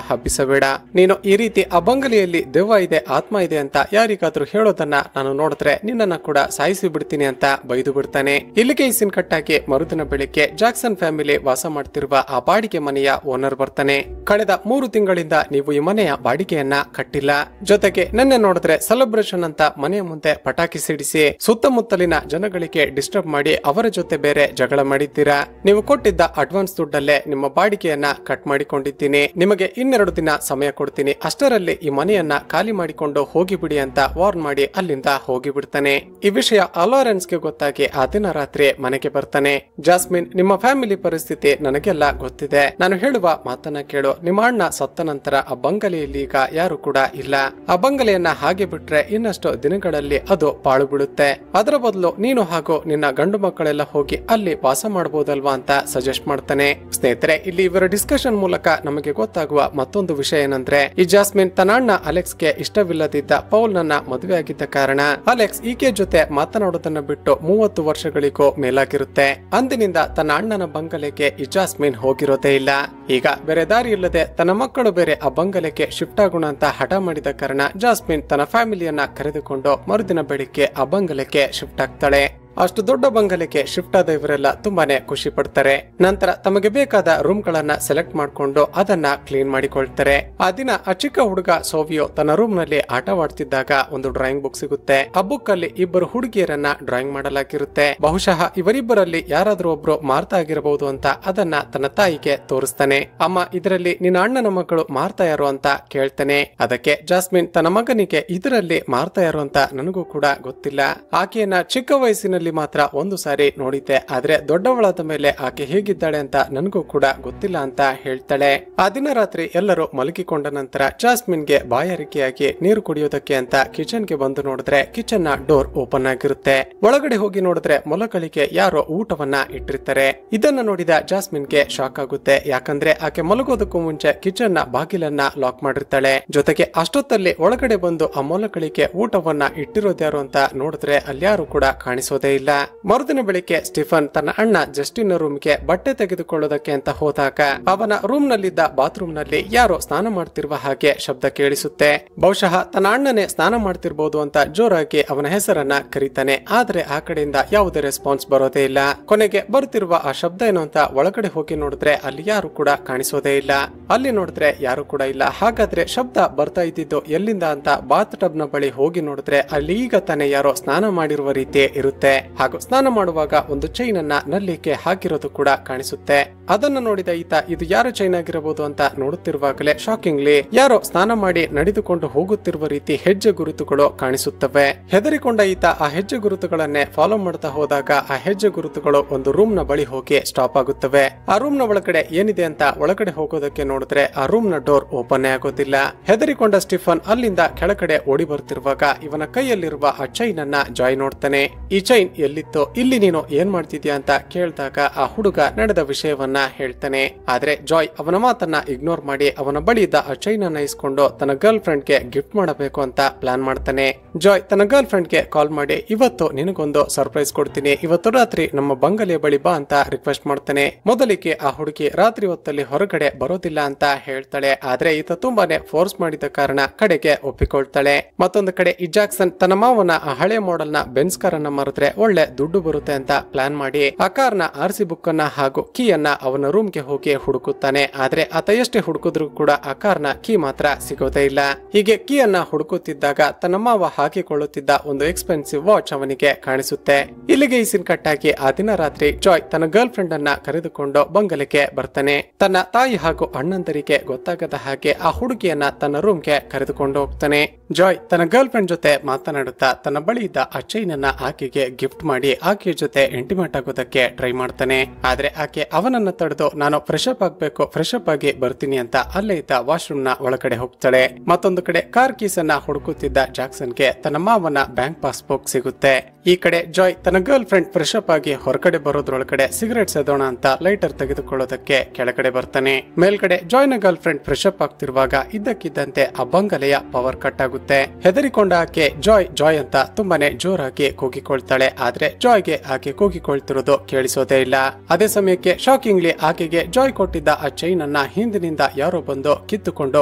ಹಬ್ಬಿಸಬೇಡ. ನೀನು ಈ ರೀತಿ ಆ ಬಂಗಲೆಯಲ್ಲಿ ದೆವ್ವ ಇದೆ, ಆತ್ಮ ಇದೆ ಅಂತ ಯಾರಿಗಾದ್ರೂ ಹೇಳೋದನ್ನ ನಾನು ನೋಡಿದ್ರೆ ನಿನ್ನನ್ನ ಕೂಡ ಸಾಯಿಸಿ ಬಿಡ್ತೀನಿ ಅಂತ ಬೈದು ಬಿಡ್ತಾನೆ. ಇಲ್ಲಿಗೆ ಈ ಸೀನ್ ಕಟ್ಟಾಗಿ ಮರುದಿನ ಬೆಳಿಗ್ಗೆ ಜಾಕ್ಸನ್ ಫ್ಯಾಮಿಲಿ ವಾಸ ಮಾಡ್ತಿರುವ ಆ ಬಾಡಿಗೆ ಮನೆಯ ಓನರ್ ಬರ್ತಾನೆ. ಕಳೆದ 3 ತಿಂಗಳಿಂದ ನೀವು ಈ ಮನೆಯ ಬಾಡಿಗೆಯನ್ನ ಕಟ್ಟಿಲ್ಲ. ಜೊತೆಗೆ ನಿನ್ನೆ ನೋಡಿದ್ರೆ ಸೆಲೆಬ್ರೇಷನ್ ಅಂತ ಮನೆಯ ಮುಂದೆ ಪಟಾಕಿ ಸಿಡಿಸಿ ಸುತ್ತಮುತ್ತಲಿನ ಜನಗಳಿಗೆ ಡಿಸ್ಟರ್ಬ್ ಮಾಡಿ ಅವರ ಜೊತೆ ಬೇರೆ ಜಗಳ ಮಾಡಿದ್ದೀರಾ. ನೀವು ಕೊಟ್ಟಿದ್ದ ಅಡ್ವಾನ್ಸ್ ದುಡ್ಡಲ್ಲೇ ನಿಮ್ಮ ಬಾಡಿಗೆಯನ್ನ ಕಟ್ ಮಾಡಿಕೊಂಡಿದ್ದೀನಿ. ನಿಮಗೆ 2 ದಿನ ಸಮಯ ಕೊಡ್ತೀನಿ, ಅಷ್ಟರಲ್ಲಿ ಈ ಮನೆಯನ್ನ ಖಾಲಿ ಮಾಡಿಕೊಂಡು ಹೋಗಿಬಿಡಿ ಅಂತ ವಾರ್ನ್ ಮಾಡಿ ಅಲ್ಲಿಂದ ಹೋಗಿಬಿಡ್ತಾನೆ. ಈ ವಿಷಯ ಲಾರೆನ್ಸ್ಗೆ ಗೊತ್ತಾಗಿ ಆ ದಿನ ರಾತ್ರಿ ಮನೆಗೆ ಬರ್ತಾನೆ. ಜಾಸ್ಮಿನ್, ನಿಮ್ಮ ಫ್ಯಾಮಿಲಿ ಪರಿಸ್ಥಿತಿ ನನಗೆಲ್ಲ ಗೊತ್ತಿದೆ. ನಾನು ಹೇಳುವ ಮಾತನ್ನ ಕೇಳು. ನಿಮ್ಮ ಅಣ್ಣ ಸತ್ತ ನಂತರ ಆ ಬಂಗಲೆಯಲ್ಲಿ ಈಗ ಯಾರು ಕೂಡ ಇಲ್ಲ. ಆ ಬಂಗಲೆಯನ್ನ ಹಾಗೆ ಬಿಟ್ರೆ ಇನ್ನಷ್ಟು ದಿನಗಳಲ್ಲಿ ಅದು ಪಾಳು ಬಿಡುತ್ತೆ. ಅದರ ಬದಲು ನೀನು ಹಾಗೂ ನಿನ್ನ ಗಂಡು ಮಕ್ಕಳೆಲ್ಲ ಹೋಗಿ ಅಲ್ಲಿ ವಾಸ ಮಾಡಬಹುದಲ್ವಾ ಅಂತ ಸಜೆಸ್ಟ್ ಮಾಡ್ತಾನೆ. ಸ್ನೇಹಿತರೆ, ಇಲ್ಲಿ ಇವರ ಡಿಸ್ಕಷನ್ ಮೂಲಕ ನಮಗೆ ಗೊತ್ತಾಗುವ ಮತ್ತೊಂದು ವಿಷಯ ಏನಂದ್ರೆ, ಈ ಜಾಸ್ಮಿನ್ ತನ್ನ ಅಣ್ಣ ಅಲೆಕ್ಸ್ಗೆ ಇಷ್ಟವಿಲ್ಲದಿದ್ದ ಪೌಲ್ ನನ್ನ ಮದುವೆ ಆಗಿದ್ದ ಕಾರಣ ಅಲೆಕ್ಸ್ ಈಕೆ ಜೊತೆ ಮಾತನಾಡೋದನ್ನ ಬಿಟ್ಟು 30 ವರ್ಷಗಳಿಗೂ ಮೇಲಾಗಿರುತ್ತೆ. ಅಂದಿನಿಂದ ತನ್ನ ಅಣ್ಣನ ಬಂಗಲೆಗೆ ಈ ಜಾಸ್ಮಿನ್ ಹೋಗಿರೋದೇ ಇಲ್ಲ. ಈಗ ಬೇರೆ ದಾರಿ ಇಲ್ಲದೆ ತನ್ನ ಮಕ್ಕಳು ಬೇರೆ ಆ ಬಂಗಲೆಗೆ ಶಿಫ್ಟ್ ಆಗೋಣ ಅಂತ ಹಠ ಮಾಡಿದ ಕಾರಣ ಜಾಸ್ಮಿನ್ ತನ್ನ ಫ್ಯಾಮಿಲಿಯನ್ನ ಕರೆದುಕೊಂಡು ಮರುದಿನ ಬೆಳಿಗ್ಗೆ ಆ ಬಂಗಲೆಗೆ ಶಿಫ್ಟ್ ಆಗ್ತಾಳೆ. ಅಷ್ಟು ದೊಡ್ಡ ಬಂಗಲೆಗೆ ಶಿಫ್ಟ್ ಆದ ಇವರೆಲ್ಲ ತುಂಬಾನೇ ಖುಷಿ ಪಡ್ತಾರೆ. ನಂತರ ತಮಗೆ ಬೇಕಾದ ರೂಮ್ ಗಳನ್ನ ಸೆಲೆಕ್ಟ್ ಮಾಡ್ಕೊಂಡು ಅದನ್ನ ಕ್ಲೀನ್ ಮಾಡಿಕೊಳ್ತಾರೆ. ಆ ದಿನ ಆ ಚಿಕ್ಕ ಹುಡುಗ ಸೋವಿಯೋ ತನ್ನ ರೂಮ್ ನಲ್ಲಿ ಆಟವಾಡ್ತಿದ್ದಾಗ ಒಂದು ಡ್ರಾಯಿಂಗ್ ಬುಕ್ ಸಿಗುತ್ತೆ. ಆ ಬುಕ್ ಅಲ್ಲಿ 2 ಹುಡುಗಿಯರನ್ನ ಡ್ರಾಯಿಂಗ್ ಮಾಡಲಾಗಿರುತ್ತೆ. ಬಹುಶಃ ಇವರಿಬ್ಬರಲ್ಲಿ ಯಾರಾದ್ರೂ ಒಬ್ರು ಮಾರ್ತಾ ಆಗಿರಬಹುದು ಅಂತ ಅದನ್ನ ತನ್ನ ತಾಯಿಗೆ ತೋರಿಸ್ತಾನೆ. ಅಮ್ಮ, ಇದರಲ್ಲಿ ನಿನ್ನ ಅಣ್ಣನ ಮಗಳು ಮಾರ್ತಾ ಯಾರು ಅಂತ ಕೇಳ್ತಾನೆ. ಅದಕ್ಕೆ ಜಾಸ್ಮಿನ್ ತನ್ನ ಮಗನಿಗೆ ಇದರಲ್ಲಿ ಮಾರ್ತಾ ಯಾರು ಅಂತ ನನಗೂ ಕೂಡ ಗೊತ್ತಿಲ್ಲ. ಆಕೆಯನ್ನ ಚಿಕ್ಕ ವಯಸ್ಸಿನಲ್ಲಿ ಮಾತ್ರ ಒಂದು ಸಾರಿ ನೋಡಿದ್ದೆ, ಆದ್ರೆ ದೊಡ್ಡವಳಾದ ಮೇಲೆ ಆಕೆ ಹೇಗಿದ್ದಾಳೆ ಅಂತ ನನಗೂ ಕೂಡ ಗೊತ್ತಿಲ್ಲ ಅಂತ ಹೇಳ್ತಾಳೆ. ಆ ದಿನ ರಾತ್ರಿ ಎಲ್ಲರೂ ಮಲಗಿಕೊಂಡ ನಂತರ ಜಾಸ್ಮಿನ್ಗೆ ಬಾಯಾರಿಕೆಯಾಗಿ ನೀರು ಕುಡಿಯೋದಕ್ಕೆ ಅಂತ ಕಿಚನ್ ಗೆ ಬಂದು ನೋಡಿದ್ರೆ ಕಿಚನ್ ನ ಡೋರ್ ಓಪನ್ ಆಗಿರುತ್ತೆ. ಒಳಗಡೆ ಹೋಗಿ ನೋಡಿದ್ರೆ ಮೊಲಗಳಿಗೆ ಯಾರೋ ಊಟವನ್ನ ಇಟ್ಟಿರ್ತಾರೆ. ಇದನ್ನ ನೋಡಿದ ಜಾಸ್ಮಿನ್ಗೆ ಶಾಕ್ ಆಗುತ್ತೆ. ಯಾಕಂದ್ರೆ ಆಕೆ ಮಲಗೋದಕ್ಕೂ ಮುಂಚೆ ಕಿಚನ್ ನ ಬಾಗಿಲನ್ನ ಲಾಕ್ ಮಾಡಿರ್ತಾಳೆ. ಜೊತೆಗೆ ಅಷ್ಟೊತ್ತಲ್ಲಿ ಒಳಗಡೆ ಬಂದು ಆ ಮೊಲಗಳಿಗೆ ಊಟವನ್ನ ಇಟ್ಟಿರೋದ್ಯಾರು ಅಂತ ನೋಡಿದ್ರೆ ಅಲ್ಯಾರು ಕೂಡ ಕಾಣಿಸೋದೇ ಇಲ್ಲ. ಮರುದಿನ ಬೆಳಿಗ್ಗೆ ಸ್ಟಿಫನ್ ತನ್ನ ಅಣ್ಣ ಜಸ್ಟಿನ್ ರೂಮ್ಗೆ ಬಟ್ಟೆ ತೆಗೆದುಕೊಳ್ಳೋದಕ್ಕೆ ಅಂತ ಹೋದಾಗ ಅವನ ರೂಮ್ ನಲ್ಲಿದ್ದ ಬಾತ್ರೂಮ್ ನಲ್ಲಿ ಯಾರೋ ಸ್ನಾನ ಮಾಡ್ತಿರುವ ಹಾಗೆ ಶಬ್ದ ಕೇಳಿಸುತ್ತೆ. ಬಹುಶಃ ತನ್ನ ಅಣ್ಣನೇ ಸ್ನಾನ ಮಾಡ್ತಿರ್ಬೋದು ಅಂತ ಜೋರಾಗಿ ಅವನ ಹೆಸರನ್ನ ಕರೀತಾನೆ. ಆದ್ರೆ ಆ ಕಡೆಯಿಂದ ಯಾವುದೇ ರೆಸ್ಪಾನ್ಸ್ ಬರೋದೇ ಇಲ್ಲ. ಕೊನೆಗೆ ಬರುತ್ತಿರುವ ಆ ಶಬ್ದ ಏನು ಅಂತ ಒಳಗಡೆ ಹೋಗಿ ನೋಡಿದ್ರೆ ಅಲ್ಲಿ ಯಾರು ಕೂಡ ಕಾಣಿಸೋದೇ ಇಲ್ಲ. ಅಲ್ಲಿ ನೋಡಿದ್ರೆ ಯಾರು ಕೂಡ ಇಲ್ಲ. ಹಾಗಾದ್ರೆ ಶಬ್ದ ಬರ್ತಾ ಇದ್ದಿದ್ದು ಎಲ್ಲಿಂದ ಅಂತ ಬಾತ್ ಟಬ್ ನ ಬಳಿ ಹೋಗಿ ನೋಡಿದ್ರೆ ಅಲ್ಲಿ ಈಗ ತಾನೇ ಯಾರೋ ಸ್ನಾನ ಮಾಡಿರುವ ರೀತಿ ಇರುತ್ತೆ. ಹಾಗೂ ಸ್ನಾನ ಮಾಡುವಾಗ ಒಂದು ಚೈನ್ ಅನ್ನ ನಲ್ಲಿಗೆ ಹಾಕಿರೋದು ಕೂಡ ಕಾಣಿಸುತ್ತೆ. ಅದನ್ನು ನೋಡಿದ ಈತ ಇದು ಯಾರು ಚೈನ್ ಆಗಿರಬಹುದು ಅಂತ ನೋಡುತ್ತಿರುವಾಗಲೇ ಶಾಕಿಂಗ್ಲಿ ಯಾರೋ ಸ್ನಾನ ಮಾಡಿ ನಡೆದುಕೊಂಡು ಹೋಗುತ್ತಿರುವ ರೀತಿ ಹೆಜ್ಜೆ ಗುರುತುಗಳು ಕಾಣಿಸುತ್ತವೆ. ಹೆದರಿಕೊಂಡ ಈತ ಆ ಹೆಜ್ಜೆ ಗುರುತುಗಳನ್ನೇ ಫಾಲೋ ಮಾಡ್ತಾ ಹೋದಾಗ ಆ ಹೆಜ್ಜೆ ಗುರುತುಗಳು ಒಂದು ರೂಮ್ ನ ಬಳಿ ಹೋಗಿ ಸ್ಟಾಪ್ ಆಗುತ್ತವೆ. ಆ ರೂಮ್ ನ ಒಳಗಡೆ ಏನಿದೆ ಅಂತ ಒಳಗಡೆ ಹೋಗೋದಕ್ಕೆ ನೋಡಿದ್ರೆ ಆ ರೂಮ್ ನ ಡೋರ್ ಓಪನ್ ಆಗೋದಿಲ್ಲ. ಹೆದರಿಕೊಂಡ ಸ್ಟಿಫನ್ ಅಲ್ಲಿಂದ ಕೆಳಗಡೆ ಓಡಿ ಬರ್ತಿರುವಾಗ ಇವನ ಕೈಯಲ್ಲಿರುವ ಆ ಚೈನ್ ಅನ್ನ ಜಾಯ್ ನೋಡ್ತಾನೆ. ಈ ಚೈನ್ ಎಲ್ಲಿತ್ತು, ಇಲ್ಲಿ ನೀನು ಏನ್ ಮಾಡ್ತಿದ್ಯಾ ಅಂತ ಕೇಳಿದಾಗ ಆ ಹುಡುಗ ನಡೆದ ವಿಷಯವನ್ನ ಹೇಳ್ತಾನೆ. ಆದ್ರೆ ಜಾಯ್ ಅವನ ಮಾತನ್ನ ಇಗ್ನೋರ್ ಮಾಡಿ ಅವನ ಬಳಿ ಇದ್ದ ಆ ಚೈನ್ ಅನ್ನ ಇಸ್ಕೊಂಡು ತನ್ನ ಗರ್ಲ್ ಫ್ರೆಂಡ್ ಗೆ ಗಿಫ್ಟ್ ಮಾಡಬೇಕು ಅಂತ ಪ್ಲಾನ್ ಮಾಡ್ತಾನೆ. ಜಾಯ್ ತನ್ನ ಗರ್ಲ್ ಫ್ರೆಂಡ್ ಗೆ ಕಾಲ್ ಮಾಡಿ ಇವತ್ತು ನಿನಗೊಂದು ಸರ್ಪ್ರೈಸ್ ಕೊಡ್ತೀನಿ, ಇವತ್ತು ರಾತ್ರಿ ನಮ್ಮ ಬಂಗಲೆಯ ಬಳಿ ಬಾ ಅಂತ ರಿಕ್ವೆಸ್ಟ್ ಮಾಡ್ತಾನೆ. ಮೊದಲಿಗೆ ಆ ಹುಡುಗಿ ರಾತ್ರಿ ಹೊತ್ತಲ್ಲಿ ಹೊರಗಡೆ ಬರೋದಿಲ್ಲ ಅಂತ ಹೇಳ್ತಾಳೆ. ಆದ್ರೆ ಈತ ತುಂಬಾನೇ ಫೋರ್ಸ್ ಮಾಡಿದ ಕಾರಣ ಕಡೆಗೆ ಒಪ್ಪಿಕೊಳ್ತಾಳೆ. ಮತ್ತೊಂದು ಕಡೆ ಈ ಜಾಕ್ಸನ್ ತನ್ನ ಮಾವನ ಆ ಹಳೆ ಮಾಡೆಲ್ ನ ಬೆನ್ಸ್ ಕಾರ್ ಅನ್ನ ಮಾರಿದ್ರೆ ಒಳ್ಳೆ ದುಡ್ಡು ಬರುತ್ತೆ ಅಂತ ಪ್ಲಾನ್ ಮಾಡಿ ಆ ಕಾರ್ನ ಆರ್ಸಿ ಬುಕ್ ಅನ್ನ ಹಾಗೂ ಕೀಯನ್ನ ಅವನ ರೂಮ್ಗೆ ಹೋಗಿ ಹುಡುಕುತ್ತಾನೆ. ಆದ್ರೆ ಆತ ಎಷ್ಟೇ ಹುಡುಕಿದ್ರು ಕೂಡ ಆ ಕಾರ್ನ ಕೀ ಮಾತ್ರ ಸಿಗೋದೇ ಇಲ್ಲ. ಹೀಗೆ ಕೀಯನ್ನ ಹುಡುಕುತ್ತಿದ್ದಾಗ ತನ್ನ ಮಾವ ಹಾಕಿಕೊಳ್ಳುತ್ತಿದ್ದ ಒಂದು ಎಕ್ಸ್ಪೆನ್ಸಿವ್ ವಾಚ್ ಅವನಿಗೆ ಕಾಣಿಸುತ್ತೆ. ಇಲ್ಲಿಗೆ ಈ ಸೀನ್ ಕಟ್ ಆಗಿ ಆ ದಿನ ರಾತ್ರಿ ಜಾಯ್ ತನ್ನ ಗರ್ಲ್ ಫ್ರೆಂಡ್ ಅನ್ನ ಕರೆದುಕೊಂಡು ಬಂಗಲೆಗೆ ಬರ್ತಾನೆ. ತನ್ನ ತಾಯಿ ಹಾಗೂ ಅಣ್ಣಂದರಿಗೆ ಗೊತ್ತಾಗದ ಹಾಗೆ ಆ ಹುಡುಗಿಯನ್ನ ತನ್ನ ರೂಮ್ಗೆ ಕರೆದುಕೊಂಡು ಹೋಗ್ತಾನೆ. ಜಾಯ್ ತನ್ನ ಗರ್ಲ್ ಫ್ರೆಂಡ್ ಜೊತೆ ಮಾತನಾಡುತ್ತಾ ತನ್ನ ಬಳಿ ಇದ್ದ ಆ ಚೈನ್ ಅನ್ನ ಆಕೆಗೆ ಗಿಫ್ಟ್ ಮಾಡಿ ಆಕೆಯ ಜೊತೆ ಇಂಟಿಮೇಟ್ ಆಗೋದಕ್ಕೆ ಟ್ರೈ ಮಾಡ್ತಾನೆ. ಆದ್ರೆ ಆಕೆ ಅವನನ್ನ ತಡೆದು ನಾನು ಫ್ರೆಶ್ ಅಪ್ ಆಗ್ಬೇಕು, ಫ್ರೆಶ್ ಅಪ್ ಆಗಿ ಬರ್ತೀನಿ ಅಂತ ಅಲ್ಲೇ ಇದ್ದ ವಾಶ್ರೂಮ್ ನ ಒಳಗಡೆ ಹೋಗ್ತಾಳೆ. ಮತ್ತೊಂದು ಕಡೆ ಕಾರ್ ಕೀಸ್ ಅನ್ನ ಹುಡುಕುತ್ತಿದ್ದ ಜಾಕ್ಸನ್ಗೆ ತನ್ನ ಮಾವನ ಬ್ಯಾಂಕ್ ಪಾಸ್ಬುಕ್ ಸಿಗುತ್ತೆ. ಈ ಕಡೆ ಜಾಯ್ ತನ್ನ ಗರ್ಲ್ ಫ್ರೆಂಡ್ ಫ್ರೆಶ್ ಅಪ್ ಆಗಿ ಹೊರಗಡೆ ಬರೋದ್ರೊಳಗಡೆ ಸಿಗರೇಟ್ ಸೇದೋಣ ಅಂತ ಲೈಟರ್ ತೆಗೆದುಕೊಳ್ಳೋದಕ್ಕೆ ಕೆಳಗಡೆ ಬರ್ತಾನೆ. ಮೇಲ್ಗಡೆ ಜಾಯ್ ನ ಗರ್ಲ್ ಫ್ರೆಂಡ್ ಫ್ರೆಶ್ ಅಪ್ ಆಗ್ತಿರುವಾಗ ಇದ್ದಕ್ಕಿದ್ದಂತೆ ಆ ಬಂಗಲೆಯ ಪವರ್ ಕಟ್ ಆಗುತ್ತೆ. ಹೆದರಿಕೊಂಡ ಆಕೆ ಜಾಯ್ ಅಂತ ತುಂಬಾನೇ ಜೋರಾಗಿ ಕೂಗಿಕೊಳ್ತಾಳೆ. ಆದ್ರೆ ಜಾಯ್ಗೆ ಆಕೆ ಕೂಗಿಕೊಳ್ತಿರೋದು ಕೇಳಿಸೋದೇ ಇಲ್ಲ. ಅದೇ ಸಮಯಕ್ಕೆ ಶಾಕಿಂಗ್ಲಿ ಆಕೆಗೆ ಜಾಯ್ ಕೊಟ್ಟಿದ್ದ ಆ ಚೈನ್ ಅನ್ನ ಹಿಂದಿನಿಂದ ಯಾರೋ ಬಂದು ಕಿತ್ತುಕೊಂಡು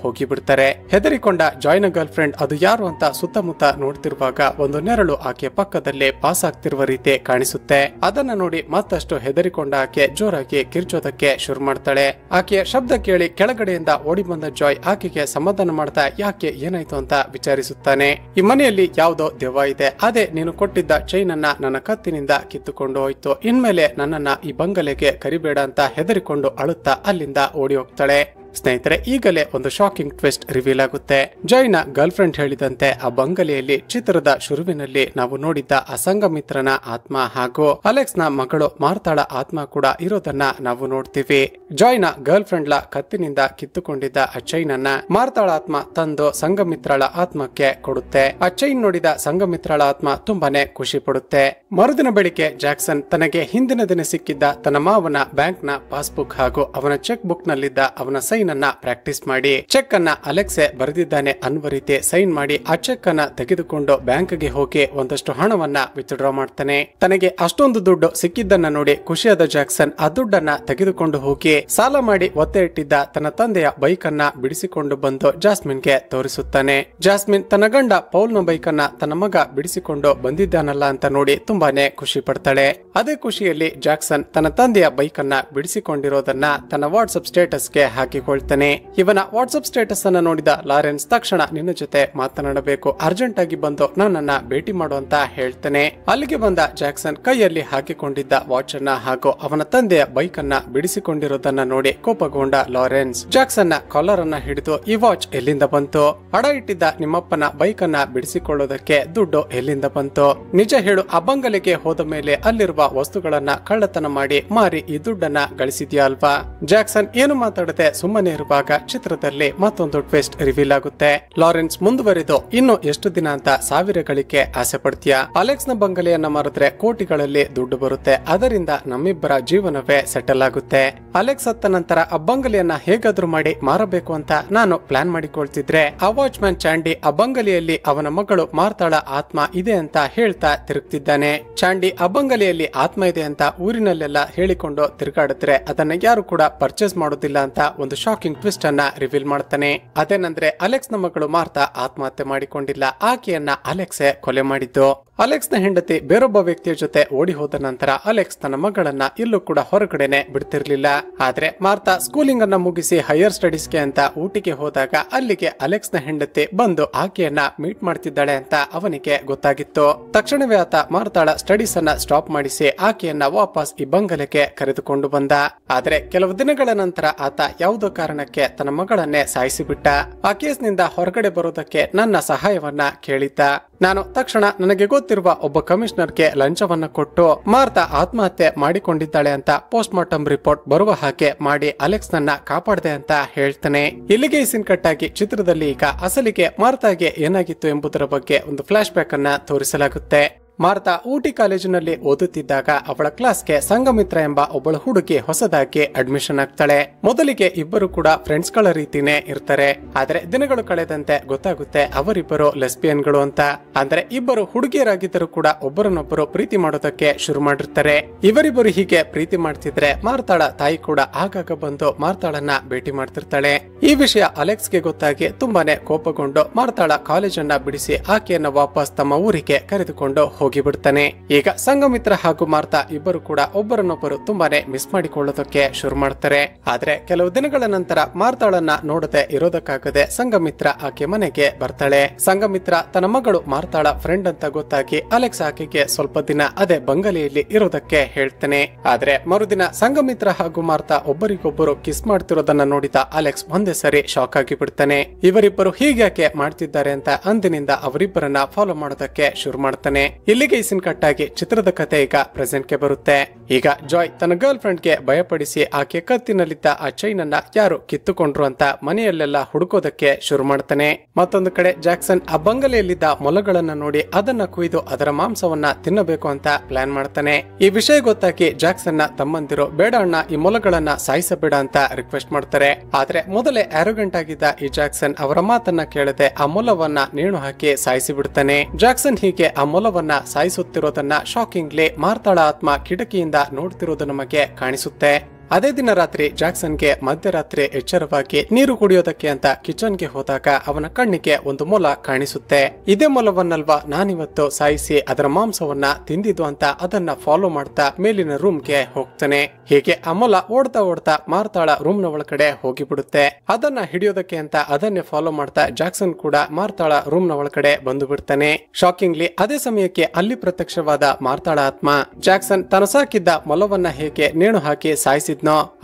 ಹೋಗಿ ಬಿಡ್ತಾರೆ. ಹೆದರಿಕೊಂಡ ಜಾಯ್ ನ ಗರ್ಲ್ ಫ್ರೆಂಡ್ ಅದು ಯಾರು ಅಂತ ಸುತ್ತಮುತ್ತ ನೋಡ್ತಿರುವಾಗ ಒಂದು ನೆರಳು ಆಕೆ ಪಕ್ಕದಲ್ಲಿ ಪಾಸ್ ಆಗ್ತಿರುವ ರೀತಿ ಕಾಣಿಸುತ್ತೆ. ಅದನ್ನ ನೋಡಿ ಮತ್ತಷ್ಟು ಹೆದರಿಕೊಂಡ ಆಕೆ ಜೋರಾಗಿ ಕಿರ್ಚೋದಕ್ಕೆ ಶುರು ಮಾಡ್ತಾಳೆ. ಆಕೆಯ ಶಬ್ದ ಕೇಳಿ ಕೆಳಗಡೆಯಿಂದ ಓಡಿ ಬಂದ ಜಾಯ್ ಆಕೆಗೆ ಸಮಾಧಾನ ಮಾಡ್ತಾ ಯಾಕೆ ಏನಾಯ್ತು ಅಂತ ವಿಚಾರಿಸುತ್ತಾನೆ. ಈ ಮನೆಯಲ್ಲಿ ಯಾವುದೋ ದೆವ್ವ ಇದೆ, ಅದೇ ನೀನು ಕೊಟ್ಟಿದ್ದ ಚೈನ್ ಅನ್ನ ನನ್ನ ಕತ್ತಿನಿಂದ ಕಿತ್ತುಕೊಂಡು ಹೋಯ್ತು, ಇನ್ಮೇಲೆ ನನ್ನನ್ನ ಈ ಬಂಗಲೆಗೆ ಕರಿಬೇಡ ಅಂತ ಹೆದರಿಕೊಂಡು ಅಳುತ್ತಾ ಅಲ್ಲಿಂದ ಓಡಿ ಹೋಗ್ತಾಳೆ. ಸ್ನೇಹಿತರೆ, ಈಗಲೇ ಒಂದು ಶಾಕಿಂಗ್ ಟ್ವಿಸ್ಟ್ ರಿವೀಲ್ ಆಗುತ್ತೆ. ಜಾಯ್ನ ಗರ್ಲ್ ಫ್ರೆಂಡ್ ಹೇಳಿದಂತೆ ಆ ಬಂಗಲೆಯಲ್ಲಿ ಚಿತ್ರದ ಶುರುವಿನಲ್ಲಿ ನಾವು ನೋಡಿದ್ದ ಅಸಂಗಮಿತ್ರನ ಆತ್ಮ ಹಾಗೂ ಅಲೆಕ್ಸ್ ನ ಮಗಳು ಮಾರ್ತಾಳ ಆತ್ಮ ಕೂಡ ಇರೋದನ್ನ ನಾವು ನೋಡ್ತೀವಿ. ಜಾಯ್ನ ಗರ್ಲ್ ಫ್ರೆಂಡ್ ಲ ಕತ್ತಿನಿಂದ ಕಿತ್ತುಕೊಂಡಿದ್ದ ಆ ಚೈನ್ ಅನ್ನ ಮಾರ್ತಾಳ ಆತ್ಮ ತಂದು ಸಂಗಮಿತ್ರಳ ಆತ್ಮಕ್ಕೆ ಕೊಡುತ್ತೆ. ಆ ಚೈನ್ ನೋಡಿದ ಸಂಗಮಿತ್ರಳ ಆತ್ಮ ತುಂಬಾನೇ ಖುಷಿ ಪಡುತ್ತೆ. ಮರುದಿನ ಬೆಳಿಗ್ಗೆ ಜಾಕ್ಸನ್ ತನಗೆ ಹಿಂದಿನ ದಿನ ಸಿಕ್ಕಿದ್ದ ತನ್ನ ಮಾವನ ಬ್ಯಾಂಕ್ ನ ಪಾಸ್ಬುಕ್ ಹಾಗೂ ಅವನ ಚೆಕ್ ಬುಕ್ ನಲ್ಲಿದ್ದ ಅವನ ಸೈನ್ ಅನ್ನ ಪ್ರಾಕ್ಟೀಸ್ ಮಾಡಿ ಚೆಕ್ ಅನ್ನ ಅಲೆಕ್ಸೆ ಬರೆದಿದ್ದಾನೆ ಅನ್ನುವ ರೀತಿ ಸೈನ್ ಮಾಡಿ ಆ ಚೆಕ್ ಅನ್ನ ತೆಗೆದುಕೊಂಡು ಬ್ಯಾಂಕ್ ಗೆ ಹೋಗಿ ಒಂದಷ್ಟು ಹಣವನ್ನ ವಿತ್ಡ್ರಾ ಮಾಡ್ತಾನೆ. ತನಗೆ ಅಷ್ಟೊಂದು ದುಡ್ಡು ಸಿಕ್ಕಿದ್ದನ್ನ ನೋಡಿ ಖುಷಿಯಾದ ಜಾಕ್ಸನ್ ಆ ದುಡ್ಡನ್ನ ತೆಗೆದುಕೊಂಡು ಹೋಗಿ ಸಾಲ ಮಾಡಿ ಒತ್ತೆ ಇಟ್ಟಿದ್ದ ತನ್ನ ತಂದೆಯ ಬೈಕ್ ಅನ್ನ ಬಿಡಿಸಿಕೊಂಡು ಬಂದು ಜಾಸ್ಮಿನ್ ಗೆ ತೋರಿಸುತ್ತಾನೆ. ಜಾಸ್ಮಿನ್ ತನ್ನ ಗಂಡ ಪೌಲ್ ನ ಬೈಕ್ ಅನ್ನ ತನ್ನ ಮಗ ಬಿಡಿಸಿಕೊಂಡು ಬಂದಿದ್ದಾನಲ್ಲ ಅಂತ ನೋಡಿ ತುಂಬಾನೇ ಖುಷಿ ಪಡ್ತಾಳೆ. ಅದೇ ಖುಷಿಯಲ್ಲಿ ಜಾಕ್ಸನ್ ತನ್ನ ತಂದೆಯ ಬೈಕ್ ಅನ್ನ ಬಿಡಿಸಿಕೊಂಡಿರೋದನ್ನ ತನ್ನ ವಾಟ್ಸ್ಆಪ್ ಸ್ಟೇಟಸ್ ಗೆ ಹಾಕಿಕೊಳ್ತಾನೆ. ಇವನ ವಾಟ್ಸ್ಆಪ್ ಸ್ಟೇಟಸ್ ಅನ್ನ ನೋಡಿದ ಲಾರೆನ್ಸ್ ತಕ್ಷಣ ನಿನ್ನ ಜೊತೆ ಮಾತನಾಡಬೇಕು, ಅರ್ಜೆಂಟ್ ಆಗಿ ಬಂದು ನನ್ನನ್ನ ಭೇಟಿ ಮಾಡು ಅಂತ ಹೇಳ್ತಾನೆ. ಅಲ್ಲಿಗೆ ಬಂದ ಜಾಕ್ಸನ್ ಕೈಯಲ್ಲಿ ಹಾಕಿಕೊಂಡಿದ್ದ ವಾಚ್ ಅನ್ನ ಹಾಗೂ ಅವನ ತಂದೆಯ ಬೈಕ್ ಅನ್ನ ಬಿಡಿಸಿಕೊಂಡಿರೋದನ್ನ ನೋಡಿ ಕೋಪಗೊಂಡ ಲಾರೆನ್ಸ್ ಜಾಕ್ಸನ್ ನ ಕಾಲರ್ ಅನ್ನ ಹಿಡಿದು ಈ ವಾಚ್ ಎಲ್ಲಿಂದ ಬಂತು, ಅಡ ಇಟ್ಟಿದ್ದ ನಿಮ್ಮಪ್ಪನ ಬೈಕ್ ಅನ್ನ ಬಿಡಿಸಿಕೊಳ್ಳೋದಕ್ಕೆ ದುಡ್ಡು ಎಲ್ಲಿಂದ ಬಂತು, ನಿಜ ಹೇಳು, ಆ ಬಂಗಲೆಗೆ ಹೋದ ಮೇಲೆ ಅಲ್ಲಿರುವ ವಸ್ತುಗಳನ್ನ ಕಳ್ಳತನ ಮಾಡಿ ಮಾರಿ ಈ ದುಡ್ಡನ್ನ ಗಳಿಸಿದ್ಯಾ ಅಲ್ವಾ. ಜಾಕ್ಸನ್ ಏನು ಮಾತಾಡದೆ ಸುಮ್ಮನೆ ಇರುವಾಗ ಚಿತ್ರದಲ್ಲಿ ಮತ್ತೊಂದು ಟ್ವಿಸ್ಟ್ ರಿವೀಲ್ ಆಗುತ್ತೆ. ಲಾರೆನ್ಸ್ ಮುಂದುವರಿದು ಇನ್ನು ಎಷ್ಟು ದಿನ ಅಂತ ಸಾವಿರಗಳಿಗೆ ಆಸೆ ಪಡ್ತೀಯಾ, ಅಲೆಕ್ಸ್ ನ ಬಂಗಲೆಯನ್ನ ಮಾರಿದ್ರೆ ಕೋಟಿಗಳಲ್ಲಿ ದುಡ್ಡು ಬರುತ್ತೆ, ಅದರಿಂದ ನಮ್ಮಿಬ್ಬರ ಜೀವನವೇ ಸೆಟಲ್ ಆಗುತ್ತೆ. ಅಲೆಕ್ಸ್ ಸತ್ತ ನಂತರ ಆ ಬಂಗಲೆಯನ್ನ ಹೇಗಾದ್ರೂ ಮಾಡಿ ಮಾರಬೇಕು ಅಂತ ನಾನು ಪ್ಲಾನ್ ಮಾಡಿಕೊಳ್ತಿದ್ರೆ ಆ ವಾಚ್ ಮ್ಯಾನ್ ಚಾಂಡಿ ಆ ಬಂಗಲೆಯಲ್ಲಿ ಅವನ ಮಗಳು ಮಾರ್ತಾಳ ಆತ್ಮ ಇದೆ ಅಂತ ಹೇಳ್ತಾ ತಿರುಗ್ತಿದ್ದಾನೆ. ಚಾಂಡಿ ಆ ಬಂಗಲೆಯಲ್ಲಿ ಆತ್ಮ ಇದೆ ಅಂತ ಊರಿನಲ್ಲೆಲ್ಲ ಹೇಳಿಕೊಂಡು ತಿರುಗಾಡಿದ್ರೆ ಅದನ್ನ ಯಾರು ಕೂಡ ಪರ್ಚೇಸ್ ಮಾಡೋದಿಲ್ಲ ಅಂತ ಒಂದು ಶಾಕಿಂಗ್ ಟ್ವಿಸ್ಟ್ ಅನ್ನ ರಿವೀಲ್ ಮಾಡ್ತಾನೆ. ಅದೇನಂದ್ರೆ ಅಲೆಕ್ಸ್ ನ ಮಗಳು ಮಾರ್ತಾ ಆತ್ಮಹತ್ಯೆ ಮಾಡಿಕೊಂಡಿಲ್ಲ, ಆಕೆಯನ್ನ ಅಲೆಕ್ಸೆ ಕೊಲೆ ಮಾಡಿದ್ದು. ಅಲೆಕ್ಸ್ ನ ಹೆಂಡತಿ ಬೇರೊಬ್ಬ ವ್ಯಕ್ತಿಯ ಜೊತೆ ಓಡಿ ಹೋದ ನಂತರ ಅಲೆಕ್ಸ್ ತನ್ನ ಮಗಳನ್ನ ಇಲ್ಲೂ ಕೂಡ ಹೊರಗಡೆನೆ ಬಿಡ್ತಿರ್ಲಿಲ್ಲ. ಆದ್ರೆ ಮಾರ್ತಾ ಸ್ಕೂಲಿಂಗ್ ಅನ್ನ ಮುಗಿಸಿ ಹೈಯರ್ ಸ್ಟಡೀಸ್ ಗೆ ಅಂತ ಊಟಿಗೆ ಹೋದಾಗ ಅಲ್ಲಿಗೆ ಅಲೆಕ್ಸ್ ನ ಹೆಂಡತಿ ಬಂದು ಆಕೆಯನ್ನ ಮೀಟ್ ಮಾಡ್ತಿದ್ದಾಳೆ ಅಂತ ಅವನಿಗೆ ಗೊತ್ತಾಗಿತ್ತು. ತಕ್ಷಣವೇ ಆತ ಮಾರ್ತಾಳ ಸ್ಟಡೀಸ್ ಅನ್ನ ಸ್ಟಾಪ್ ಮಾಡಿಸಿ ಆಕೆಯನ್ನ ವಾಪಸ್ ಈ ಬಂಗಲೆಗೆ ಕರೆದುಕೊಂಡು ಬಂದ. ಆದ್ರೆ ಕೆಲವು ದಿನಗಳ ನಂತರ ಆತ ಯಾವುದೋ ಕಾರಣಕ್ಕೆ ತನ್ನ ಮಗಳನ್ನೇ ಸಾಯಿಸಿಬಿಟ್ಟ. ಆ ಕೇಸ್ ನಿಂದ ಹೊರಗಡೆ ಬರೋದಕ್ಕೆ ನನ್ನ ಸಹಾಯವನ್ನ ಕೇಳಿದ್ದ. ನಾನು ತಕ್ಷಣ ನನಗೆ ಗೊತ್ತಿರುವ ಒಬ್ಬ ಕಮಿಷನರ್ಗೆ ಲಂಚವನ್ನ ಕೊಟ್ಟು ಮಾರ್ತಾ ಆತ್ಮಹತ್ಯೆ ಮಾಡಿಕೊಂಡಿದ್ದಾಳೆ ಅಂತ ಪೋಸ್ಟ್ ಮಾರ್ಟಮ್ ರಿಪೋರ್ಟ್ ಬರುವ ಹಾಗೆ ಮಾಡಿ ಅಲೆಕ್ಸ್ ನನ್ನ ಕಾಪಾಡಿದೆ ಅಂತ ಹೇಳ್ತಾನೆ. ಇಲ್ಲಿಗೆ ಈ ಸೀನ್ ಕಟ್ ಆಗಿ ಚಿತ್ರದಲ್ಲಿ ಈಗ ಅಸಲಿಗೆ ಮಾರ್ತಾಗೆ ಏನಾಗಿತ್ತು ಎಂಬುದರ ಬಗ್ಗೆ ಒಂದು ಫ್ಲಾಶ್ ಬ್ಯಾಕ್ ಅನ್ನ ತೋರಿಸಲಾಗುತ್ತೆ. ಮಾರ್ತಾ ಊಟಿ ಕಾಲೇಜಿನಲ್ಲಿ ಓದುತ್ತಿದ್ದಾಗ ಅವಳ ಕ್ಲಾಸ್ಗೆ ಸಂಗಮಿತ್ರ ಎಂಬ ಒಬ್ಬಳು ಹುಡುಗಿ ಹೊಸದಾಗಿ ಅಡ್ಮಿಷನ್ ಆಗ್ತಾಳೆ. ಮೊದಲಿಗೆ ಇಬ್ಬರು ಕೂಡ ಫ್ರೆಂಡ್ಸ್ ಗಳ ರೀತಿನೇ ಇರ್ತಾರೆ. ಆದ್ರೆ ದಿನಗಳು ಕಳೆದಂತೆ ಗೊತ್ತಾಗುತ್ತೆ ಅವರಿಬ್ಬರು ಲೆಸ್ಬಿಯನ್ಗಳು ಅಂತ. ಅಂದ್ರೆ ಇಬ್ಬರು ಹುಡುಗಿಯರಾಗಿದ್ದರೂ ಕೂಡ ಒಬ್ಬರನ್ನೊಬ್ಬರು ಪ್ರೀತಿ ಮಾಡೋದಕ್ಕೆ ಶುರು ಮಾಡಿರ್ತಾರೆ. ಇವರಿಬ್ಬರು ಹೀಗೆ ಪ್ರೀತಿ ಮಾಡ್ತಿದ್ರೆ ಮಾರ್ತಾಳ ತಾಯಿ ಕೂಡ ಆಗಾಗ ಬಂದು ಮಾರ್ತಾಳನ್ನ ಭೇಟಿ ಮಾಡ್ತಿರ್ತಾಳೆ. ಈ ವಿಷಯ ಅಲೆಕ್ಸ್ ಗೆ ಗೊತ್ತಾಗಿ ತುಂಬಾನೇ ಕೋಪಗೊಂಡು ಮಾರ್ತಾಳ ಕಾಲೇಜನ್ನ ಬಿಡಿಸಿ ಆಕೆಯನ್ನ ವಾಪಸ್ ತಮ್ಮ ಊರಿಗೆ ಕರೆದುಕೊಂಡು ಹೋಗಿಬಿಡ್ತಾನೆ. ಈಗ ಸಂಘಮಿತ್ರ ಹಾಗೂ ಮಾರ್ತಾ ಇಬ್ಬರು ಕೂಡ ಒಬ್ಬರನ್ನೊಬ್ಬರು ತುಂಬಾನೇ ಮಿಸ್ ಮಾಡಿಕೊಳ್ಳೋದಕ್ಕೆ ಶುರು ಮಾಡ್ತಾರೆ. ಆದ್ರೆ ಕೆಲವು ದಿನಗಳ ನಂತರ ಮಾರ್ತಾಳನ್ನ ನೋಡದೆ ಇರೋದಕ್ಕಾಗದೆ ಸಂಘಮಿತ್ರ ಆಕೆ ಮನೆಗೆ ಬರ್ತಾಳೆ. ಸಂಘಮಿತ್ರ ತನ್ನ ಮಗಳು ಮಾರ್ತಾಳ ಫ್ರೆಂಡ್ ಅಂತ ಗೊತ್ತಾಗಿ ಅಲೆಕ್ಸ್ ಆಕೆಗೆ ಸ್ವಲ್ಪ ದಿನ ಅದೇ ಬಂಗಲೆಯಲ್ಲಿ ಇರೋದಕ್ಕೆ ಹೇಳ್ತಾನೆ. ಆದ್ರೆ ಮರುದಿನ ಸಂಘಮಿತ್ರ ಹಾಗೂ ಮಾರ್ತಾ ಒಬ್ಬರಿಗೊಬ್ಬರು ಕಿಸ್ ಮಾಡ್ತಿರೋದನ್ನ ನೋಡಿದ ಅಲೆಕ್ಸ್ ಒಂದೇ ಸರಿ ಶಾಕ್ ಆಗಿ ಬಿಡ್ತಾನೆ. ಇವರಿಬ್ಬರು ಹೀಗ್ಯಾಕೆ ಮಾಡ್ತಿದ್ದಾರೆ ಅಂತ ಅಂದಿನಿಂದ ಅವರಿಬ್ಬರನ್ನ ಫಾಲೋ ಮಾಡೋದಕ್ಕೆ ಶುರು ಮಾಡ್ತಾನೆ. ಇಲ್ಲಿಗೆ ಈ ಸೀನ್ ಕಟ್ ಆಗಿ ಚಿತ್ರದ ಕತೆ ಈಗ ಪ್ರೆಸೆಂಟ್ ಗೆ ಬರುತ್ತೆ. ಈಗ ಜಾಯ್ ತನ್ನ ಗರ್ಲ್ ಫ್ರೆಂಡ್ ಗೆ ಭಯಪಡಿಸಿ ಆಕೆ ಕತ್ತಿನಲ್ಲಿದ್ದ ಆ ಚೈನ್ ಅನ್ನ ಯಾರು ಕಿತ್ತುಕೊಂಡ್ರು ಅಂತ ಮನೆಯಲ್ಲೆಲ್ಲ ಹುಡುಕೋದಕ್ಕೆ ಶುರು ಮಾಡ್ತಾನೆ. ಮತ್ತೊಂದು ಕಡೆ ಜಾಕ್ಸನ್ ಆ ಬಂಗಲೆಯಲ್ಲಿದ್ದ ಮೊಲಗಳನ್ನ ನೋಡಿ ಅದನ್ನ ಕುಯ್ದು ಅದರ ಮಾಂಸವನ್ನ ತಿನ್ನಬೇಕು ಅಂತ ಪ್ಲಾನ್ ಮಾಡ್ತಾನೆ. ಈ ವಿಷಯ ಗೊತ್ತಾಗಿ ಜಾಕ್ಸನ್ ನ ತಮ್ಮಂದಿರು ಬೇಡ ಅಣ್ಣ ಈ ಮೊಲಗಳನ್ನ ಸಾಯಿಸಬೇಡ ಅಂತ ರಿಕ್ವೆಸ್ಟ್ ಮಾಡ್ತಾರೆ. ಆದ್ರೆ ಮೊದಲೇ ಆರೋಗೆಂಟ್ ಆಗಿದ್ದ ಈ ಜಾಕ್ಸನ್ ಅವರ ಮಾತನ್ನ ಕೇಳದೆ ಆ ಮೊಲವನ್ನ ನೇಣು ಹಾಕಿ ಸಾಯಿಸಿ ಬಿಡ್ತಾನೆ. ಜಾಕ್ಸನ್ ಹೀಗೆ ಆ ಮೊಲವನ್ನ ಸಾಯಿಸುತ್ತಿರೋದನ್ನ ಶಾಕಿಂಗ್ಲಿ ಮಾರ್ತಾಳ ಆತ್ಮ ಕಿಟಕಿಯಿಂದ ನೋಡ್ತಿರೋದು ನಮಗೆ ಕಾಣಿಸುತ್ತೆ. ಅದೇ ದಿನ ರಾತ್ರಿ ಜಾಕ್ಸನ್ಗೆ ಮಧ್ಯರಾತ್ರಿ ಎಚ್ಚರವಾಗಿ ನೀರು ಕುಡಿಯೋದಕ್ಕೆ ಅಂತ ಕಿಚನ್ಗೆ ಹೋದಾಗ ಅವನ ಕಣ್ಣಿಗೆ ಒಂದು ಮೊಲ ಕಾಣಿಸುತ್ತೆ. ಇದೇ ಮೊಲವನ್ನಲ್ವಾ ನಾನಿವತ್ತು ಸಾಯಿಸಿ ಅದರ ಮಾಂಸವನ್ನ ತಿಂದಿದ್ದು ಅಂತ ಅದನ್ನ ಫಾಲೋ ಮಾಡ್ತಾ ಮೇಲಿನ ರೂಮ್ಗೆ ಹೋಗ್ತಾನೆ. ಹೀಗೆ ಆ ಮೊಲ ಓಡ್ತಾ ಓಡ್ತಾ ಮಾರ್ತಾಳ ರೂಮ್ ನ ಒಳಗಡೆ ಹೋಗಿಬಿಡುತ್ತೆ. ಅದನ್ನ ಹಿಡಿಯೋದಕ್ಕೆ ಅಂತ ಅದನ್ನೇ ಫಾಲೋ ಮಾಡ್ತಾ ಜಾಕ್ಸನ್ ಕೂಡ ಮಾರ್ತಾಳ ರೂಮ್ ನ ಒಳಗಡೆ ಬಂದು ಬಿಡ್ತಾನೆ. ಶಾಕಿಂಗ್ಲಿ ಅದೇ ಸಮಯಕ್ಕೆ ಅಲ್ಲಿ ಪ್ರತ್ಯಕ್ಷವಾದ ಮಾರ್ತಾಳ ಆತ್ಮ ಜಾಕ್ಸನ್ ತನ್ನ ಸಾಕಿದ್ದ ಮೊಲವನ್ನ ಹೇಗೆ ನೇಣು ಹಾಕಿ ಸಾಯಿಸಿ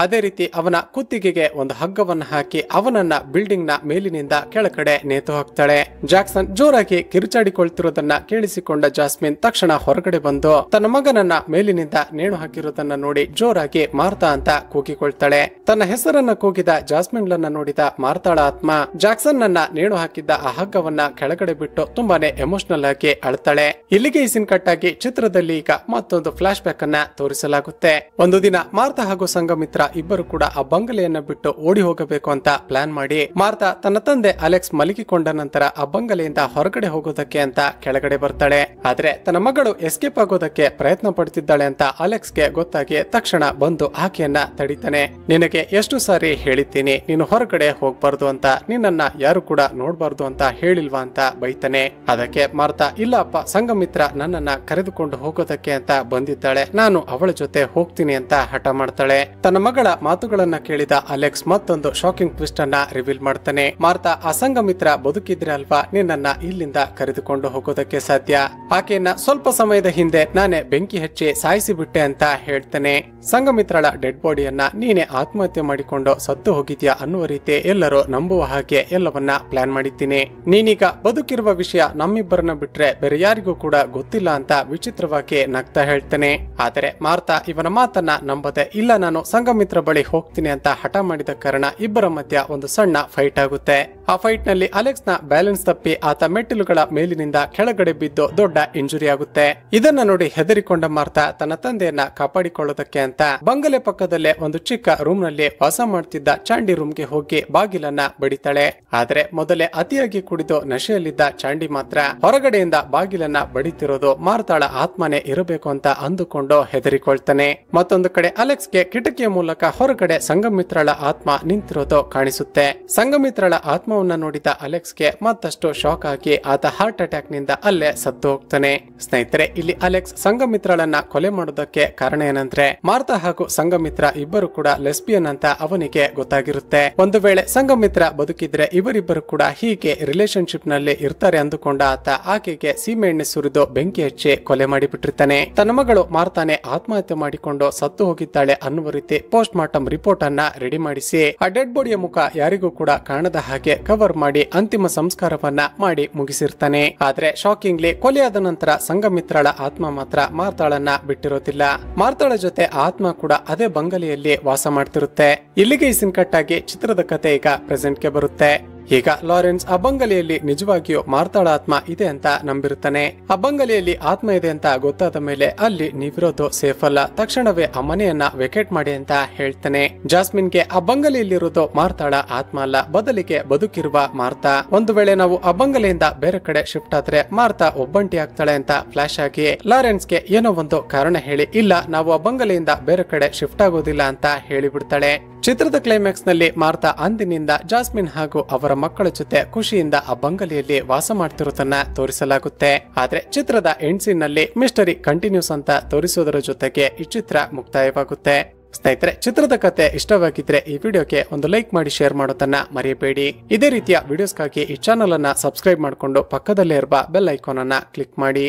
ಅದೇ ರೀತಿ ಅವನ ಕುತ್ತಿಗೆಗೆ ಒಂದು ಹಗ್ಗವನ್ನ ಹಾಕಿ ಅವನನ್ನ ಬಿಲ್ಡಿಂಗ್ ನ ಮೇಲಿನಿಂದ ಕೆಳಗಡೆ ನೇತು ಹಾಕ್ತಾಳೆ. ಜಾಕ್ಸನ್ ಜೋರಾಗಿ ಕಿರುಚಾಡಿಕೊಳ್ತಿರೋದನ್ನ ಕೇಳಿಸಿಕೊಂಡ ಜಾಸ್ಮಿನ್ ತಕ್ಷಣ ಹೊರಗಡೆ ಬಂದು ತನ್ನ ಮಗನನ್ನ ಮೇಲಿನಿಂದ ನೇಣು ಹಾಕಿರೋದನ್ನ ನೋಡಿ ಜೋರಾಗಿ ಮಾರ್ತಾ ಅಂತ ಕೂಗಿಕೊಳ್ತಾಳೆ. ತನ್ನ ಹೆಸರನ್ನ ಕೂಗಿದ ಜಾಸ್ಮಿನ್ಲನ್ನ ನೋಡಿದ ಮಾರ್ತಾಳ ಆತ್ಮ ಜಾಕ್ಸನ್ ನನ್ನ ನೇಣು ಹಾಕಿದ್ದ ಆ ಹಗ್ಗವನ್ನ ಕೆಳಗಡೆ ಬಿಟ್ಟು ತುಂಬಾನೇ ಎಮೋಷನಲ್ ಆಗಿ ಅಳ್ತಾಳೆ. ಇಲ್ಲಿಗೆ ಈ ಸೀನ್ ಕಟ್ ಆಗಿ ಚಿತ್ರದಲ್ಲಿ ಈಗ ಮತ್ತೊಂದು ಫ್ಲಾಶ್ ಬ್ಯಾಕ್ ಅನ್ನ ತೋರಿಸಲಾಗುತ್ತೆ. ಒಂದು ದಿನ ಮಾರ್ತಾ ಹಾಗೂ ಸಂಘಮಿತ್ರ ಇಬ್ಬರು ಕೂಡ ಆ ಬಂಗಲೆಯನ್ನ ಬಿಟ್ಟು ಓಡಿ ಹೋಗಬೇಕು ಅಂತ ಪ್ಲಾನ್ ಮಾಡಿ ಮಾರ್ತಾ ತನ್ನ ತಂದೆ ಅಲೆಕ್ಸ್ ಮಲಗಿಕೊಂಡ ನಂತರ ಆ ಬಂಗಲೆಯಿಂದ ಹೊರಗಡೆ ಹೋಗೋದಕ್ಕೆ ಅಂತ ಕೆಳಗಡೆ ಬರ್ತಾಳೆ. ಆದ್ರೆ ತನ್ನ ಮಗಳು ಎಸ್ಕೇಪ್ ಆಗೋದಕ್ಕೆ ಪ್ರಯತ್ನ ಪಡ್ತಿದ್ದಾಳೆ ಅಂತ ಅಲೆಕ್ಸ್ಗೆ ಗೊತ್ತಾಗಿ ತಕ್ಷಣ ಬಂದು ಆಕೆಯನ್ನ ತಡಿತಾನೆ. ನಿನಗೆ ಎಷ್ಟು ಸಾರಿ ಹೇಳಿದ್ದೀನಿ ನೀನು ಹೊರಗಡೆ ಹೋಗ್ಬಾರ್ದು ಅಂತ, ನಿನ್ನನ್ನ ಯಾರು ಕೂಡ ನೋಡ್ಬಾರ್ದು ಅಂತ ಹೇಳಿಲ್ವಾ ಅಂತ ಬೈತಾನೆ. ಅದಕ್ಕೆ ಮಾರ್ತಾ ಇಲ್ಲ ಅಪ್ಪ, ಸಂಘಮಿತ್ರ ನನ್ನನ್ನ ಕರೆದುಕೊಂಡು ಹೋಗೋದಕ್ಕೆ ಅಂತ ಬಂದಿದ್ದಾಳೆ, ನಾನು ಅವಳ ಜೊತೆ ಹೋಗ್ತೀನಿ ಅಂತ ಹಠ ಮಾಡ್ತಾಳೆ. ತನ್ನ ಮಗಳ ಮಾತುಗಳನ್ನ ಕೇಳಿದ ಅಲೆಕ್ಸ್ ಮತ್ತೊಂದು ಶಾಕಿಂಗ್ ಟ್ವಿಸ್ಟ್ ಅನ್ನ ರಿವೀಲ್ ಮಾಡ್ತಾನೆ. ಮಾರ್ತಾ ಆ ಸಂಘಮಿತ್ರ ಬದುಕಿದ್ರೆ ಅಲ್ವಾ ನಿನ್ನನ್ನ ಇಲ್ಲಿಂದ ಕರೆದುಕೊಂಡು ಹೋಗೋದಕ್ಕೆ ಸಾಧ್ಯ, ಆಕೆಯನ್ನ ಸ್ವಲ್ಪ ಸಮಯದ ಹಿಂದೆ ನಾನೇ ಬೆಂಕಿ ಹಚ್ಚಿ ಸಾಯಿಸಿ ಬಿಟ್ಟೆ ಅಂತ ಹೇಳ್ತಾನೆ. ಸಂಘಮಿತ್ರಳ ಡೆಡ್ ಬಾಡಿಯನ್ನ ನೀನೆ ಆತ್ಮಹತ್ಯೆ ಮಾಡಿಕೊಂಡು ಸತ್ತು ಹೋಗಿದ್ಯಾ ಅನ್ನುವ ರೀತಿ ಎಲ್ಲರೂ ನಂಬುವ ಹಾಗೆ ಎಲ್ಲವನ್ನ ಪ್ಲಾನ್ ಮಾಡಿದ್ದೀನಿ. ನೀನೀಗ ಬದುಕಿರುವ ವಿಷಯ ನಮ್ಮಿಬ್ಬರನ್ನ ಬಿಟ್ರೆ ಬೇರೆ ಯಾರಿಗೂ ಕೂಡ ಗೊತ್ತಿಲ್ಲ ಅಂತ ವಿಚಿತ್ರವಾಗಿ ನಗ್ತಾ ಹೇಳ್ತಾನೆ. ಆದರೆ ಮಾರ್ತಾ ಇವನ ಮಾತನ್ನ ನಂಬದೆ ಇಲ್ಲ ನಾನು ಸಂಘಮಿತ್ರ ಬಳಿ ಹೋಗ್ತೀನಿ ಅಂತ ಹಠ ಮಾಡಿದ ಕಾರಣ ಇಬ್ಬರ ಮಧ್ಯ ಒಂದು ಸಣ್ಣ ಫೈಟ್ ಆಗುತ್ತೆ. ಆ ಫೈಟ್ ನಲ್ಲಿ ಅಲೆಕ್ಸ್ ನ ಬ್ಯಾಲೆನ್ಸ್ ತಪ್ಪಿ ಆತ ಮೆಟ್ಟಿಲುಗಳ ಮೇಲಿನಿಂದ ಕೆಳಗಡೆ ಬಿದ್ದು ದೊಡ್ಡ ಇಂಜುರಿ ಆಗುತ್ತೆ. ಇದನ್ನ ನೋಡಿ ಹೆದರಿಕೊಂಡ ಮಾರ್ತಾ ತನ್ನ ತಂದೆಯನ್ನ ಕಾಪಾಡಿಕೊಳ್ಳೋದಕ್ಕೆ ಅಂತ ಬಂಗಲೆ ಪಕ್ಕದಲ್ಲೇ ಒಂದು ಚಿಕ್ಕ ರೂಮ್ ನಲ್ಲಿ ವಾಸ ಮಾಡ್ತಿದ್ದ ಚಾಂಡಿ ರೂಮ್ಗೆ ಹೋಗಿ ಬಾಗಿಲನ್ನ ಬಡಿತಾಳೆ. ಆದ್ರೆ ಮೊದಲೇ ಅತಿಯಾಗಿ ಕುಡಿದು ನಶೆಯಲ್ಲಿದ್ದ ಚಾಂಡಿ ಮಾತ್ರ ಹೊರಗಡೆಯಿಂದ ಬಾಗಿಲನ್ನ ಬಡಿತಿರೋದು ಮಾರ್ತಾಳ ಆತ್ಮನೇ ಇರಬೇಕು ಅಂತ ಅಂದುಕೊಂಡು ಹೆದರಿಕೊಳ್ತಾನೆ. ಮತ್ತೊಂದು ಕಡೆ ಅಲೆಕ್ಸ್ಗೆ ಕಿಟಕಿಯ ಮೂಲಕ ಹೊರಗಡೆ ಸಂಘಮಿತ್ರಳ ಆತ್ಮ ನಿಂತಿರೋದು ಕಾಣಿಸುತ್ತೆ. ಸಂಘಮಿತ್ರಳ ಆತ್ಮವನ್ನ ನೋಡಿದ ಅಲೆಕ್ಸ್ಗೆ ಮತ್ತಷ್ಟು ಶಾಕ್ ಆಗಿ ಆತ ಹಾರ್ಟ್ ಅಟ್ಯಾಕ್ ನಿಂದ ಅಲ್ಲೇ ಸತ್ತು ಹೋಗ್ತಾನೆ. ಸ್ನೇಹಿತರೆ, ಇಲ್ಲಿ ಅಲೆಕ್ಸ್ ಸಂಘಮಿತ್ರಳನ್ನ ಕೊಲೆ ಮಾಡೋದಕ್ಕೆ ಕಾರಣ ಏನಂದ್ರೆ ಮಾರ್ತಾ ಹಾಗೂ ಸಂಘಮಿತ್ರ ಇಬ್ಬರು ಕೂಡ ಲೆಸ್ಬಿಯನ್ ಅಂತ ಅವನಿಗೆ ಗೊತ್ತಾಗಿರುತ್ತೆ. ಒಂದು ವೇಳೆ ಸಂಘಮಿತ್ರ ಬದುಕಿದ್ರೆ ಇವರಿಬ್ಬರು ಕೂಡ ಹೀಗೆ ರಿಲೇಶನ್ಶಿಪ್ ನಲ್ಲಿ ಇರ್ತಾರೆ ಅಂದುಕೊಂಡ ಆತ ಆಕೆಗೆ ಸೀಮೆ ಎಣ್ಣೆ ಸುರಿದು ಬೆಂಕಿ ಹಚ್ಚಿ ಕೊಲೆ ಮಾಡಿಬಿಟ್ಟಿರ್ತಾನೆ. ತನ್ನ ಮಗಳು ಮಾರ್ತಾನೆ ಆತ್ಮಹತ್ಯೆ ಮಾಡಿಕೊಂಡು ಸತ್ತು ಹೋಗಿದ್ದಾಳೆ ಅನ್ನುವ ರೀತಿ ಪೋಸ್ಟ್ ಮಾರ್ಟಮ್ ರಿಪೋರ್ಟ್ ಅನ್ನ ರೆಡಿ ಮಾಡಿಸಿ ಆ ಡೆಡ್ ಬಾಡಿಯ ಮುಖ ಯಾರಿಗೂ ಕೂಡ ಕಾಣದ ಹಾಗೆ ಕವರ್ ಮಾಡಿ ಅಂತಿಮ ಸಂಸ್ಕಾರವನ್ನ ಮಾಡಿ ಮುಗಿಸಿರ್ತಾನೆ. ಆದ್ರೆ ಶಾಕಿಂಗ್ಲಿ ಕೊಲೆಯಾದ ನಂತರ ಸಂಘಮಿತ್ರಳ ಆತ್ಮ ಮಾತ್ರ ಮಾರ್ತಾಳನ್ನ ಬಿಟ್ಟಿರೋದಿಲ್ಲ. ಮಾರ್ತಾಳ ಜೊತೆ ಆತ್ಮ ಕೂಡ ಅದೇ ಬಂಗಲೆಯಲ್ಲಿ ವಾಸ ಮಾಡ್ತಿರುತ್ತೆ. ಇಲ್ಲಿಗೆ ಈ ಸೀನ್ ಕಟ್ ಆಗಿ ಚಿತ್ರದ ಕತೆ ಈಗ ಪ್ರೆಸೆಂಟ್ ಗೆ ಬರುತ್ತೆ. ಈಗ ಲಾರೆನ್ಸ್ ಆ ಬಂಗಲೆಯಲ್ಲಿ ನಿಜವಾಗಿಯೂ ಮಾರ್ತಾಳ ಆತ್ಮ ಇದೆ ಅಂತ ನಂಬಿರುತ್ತಾನೆ. ಆ ಬಂಗಲೆಯಲ್ಲಿ ಆತ್ಮ ಇದೆ ಅಂತ ಗೊತ್ತಾದ ಮೇಲೆ ಅಲ್ಲಿ ನೀವಿರೋದು ಸೇಫ್ ಅಲ್ಲ, ತಕ್ಷಣವೇ ಆ ಮನೆಯನ್ನ ವೆಕೇಟ್ ಮಾಡಿ ಅಂತ ಹೇಳ್ತಾನೆ. ಜಾಸ್ಮಿನ್ಗೆ ಆ ಬಂಗಲೆಯಲ್ಲಿರೋದು ಮಾರ್ತಾಳ ಆತ್ಮ ಅಲ್ಲ, ಬದಲಿಗೆ ಬದುಕಿರುವ ಮಾರ್ತಾ. ಒಂದು ವೇಳೆ ನಾವು ಆ ಬಂಗಲೆಯಿಂದ ಬೇರೆ ಕಡೆ ಶಿಫ್ಟ್ ಆದ್ರೆ ಮಾರ್ತಾ ಒಬ್ಬಂಟಿ ಆಗ್ತಾಳೆ ಅಂತ ಫ್ಲಾಶ್ ಆಗಿ ಲಾರೆನ್ಸ್ಗೆ ಏನೋ ಒಂದು ಕಾರಣ ಹೇಳಿ ಇಲ್ಲ ನಾವು ಆ ಬಂಗಲೆಯಿಂದ ಬೇರೆ ಕಡೆ ಶಿಫ್ಟ್ ಆಗೋದಿಲ್ಲ ಅಂತ ಹೇಳಿಬಿಡ್ತಾಳೆ. ಚಿತ್ರದ ಕ್ಲೈಮ್ಯಾಕ್ಸ್ ನಲ್ಲಿ ಮಾರ್ತಾ ಅಂದಿನಿಂದ ಜಾಸ್ಮಿನ್ ಹಾಗೂ ಅವರ ಮಕ್ಕಳ ಜೊತೆ ಖುಷಿಯಿಂದ ಆ ಬಂಗಲೆಯಲ್ಲಿ ವಾಸ ಮಾಡ್ತಿರೋದನ್ನ ತೋರಿಸಲಾಗುತ್ತೆ. ಆದ್ರೆ ಚಿತ್ರದ ಎಂಡ್ ಸೀನ್ ನಲ್ಲಿ ಮಿಸ್ಟರಿ ಕಂಟಿನ್ಯೂಸ್ ಅಂತ ತೋರಿಸೋದರ ಜೊತೆಗೆ ಈ ಚಿತ್ರ ಮುಕ್ತಾಯವಾಗುತ್ತೆ. ಸ್ನೇಹಿತರೆ, ಚಿತ್ರದ ಕತೆ ಇಷ್ಟವಾಗಿದ್ರೆ ಈ ವಿಡಿಯೋಗೆ ಒಂದು ಲೈಕ್ ಮಾಡಿ ಶೇರ್ ಮಾಡೋದನ್ನ ಮರೆಯಬೇಡಿ. ಇದೇ ರೀತಿಯ ವಿಡಿಯೋಸ್ಗಾಗಿ ಈ ಚಾನಲ್ ಅನ್ನ ಸಬ್ಸ್ಕ್ರೈಬ್ ಮಾಡಿಕೊಂಡು ಪಕ್ಕದಲ್ಲೇ ಇರುವ ಬೆಲ್ ಐಕಾನ್ ಅನ್ನ ಕ್ಲಿಕ್ ಮಾಡಿ.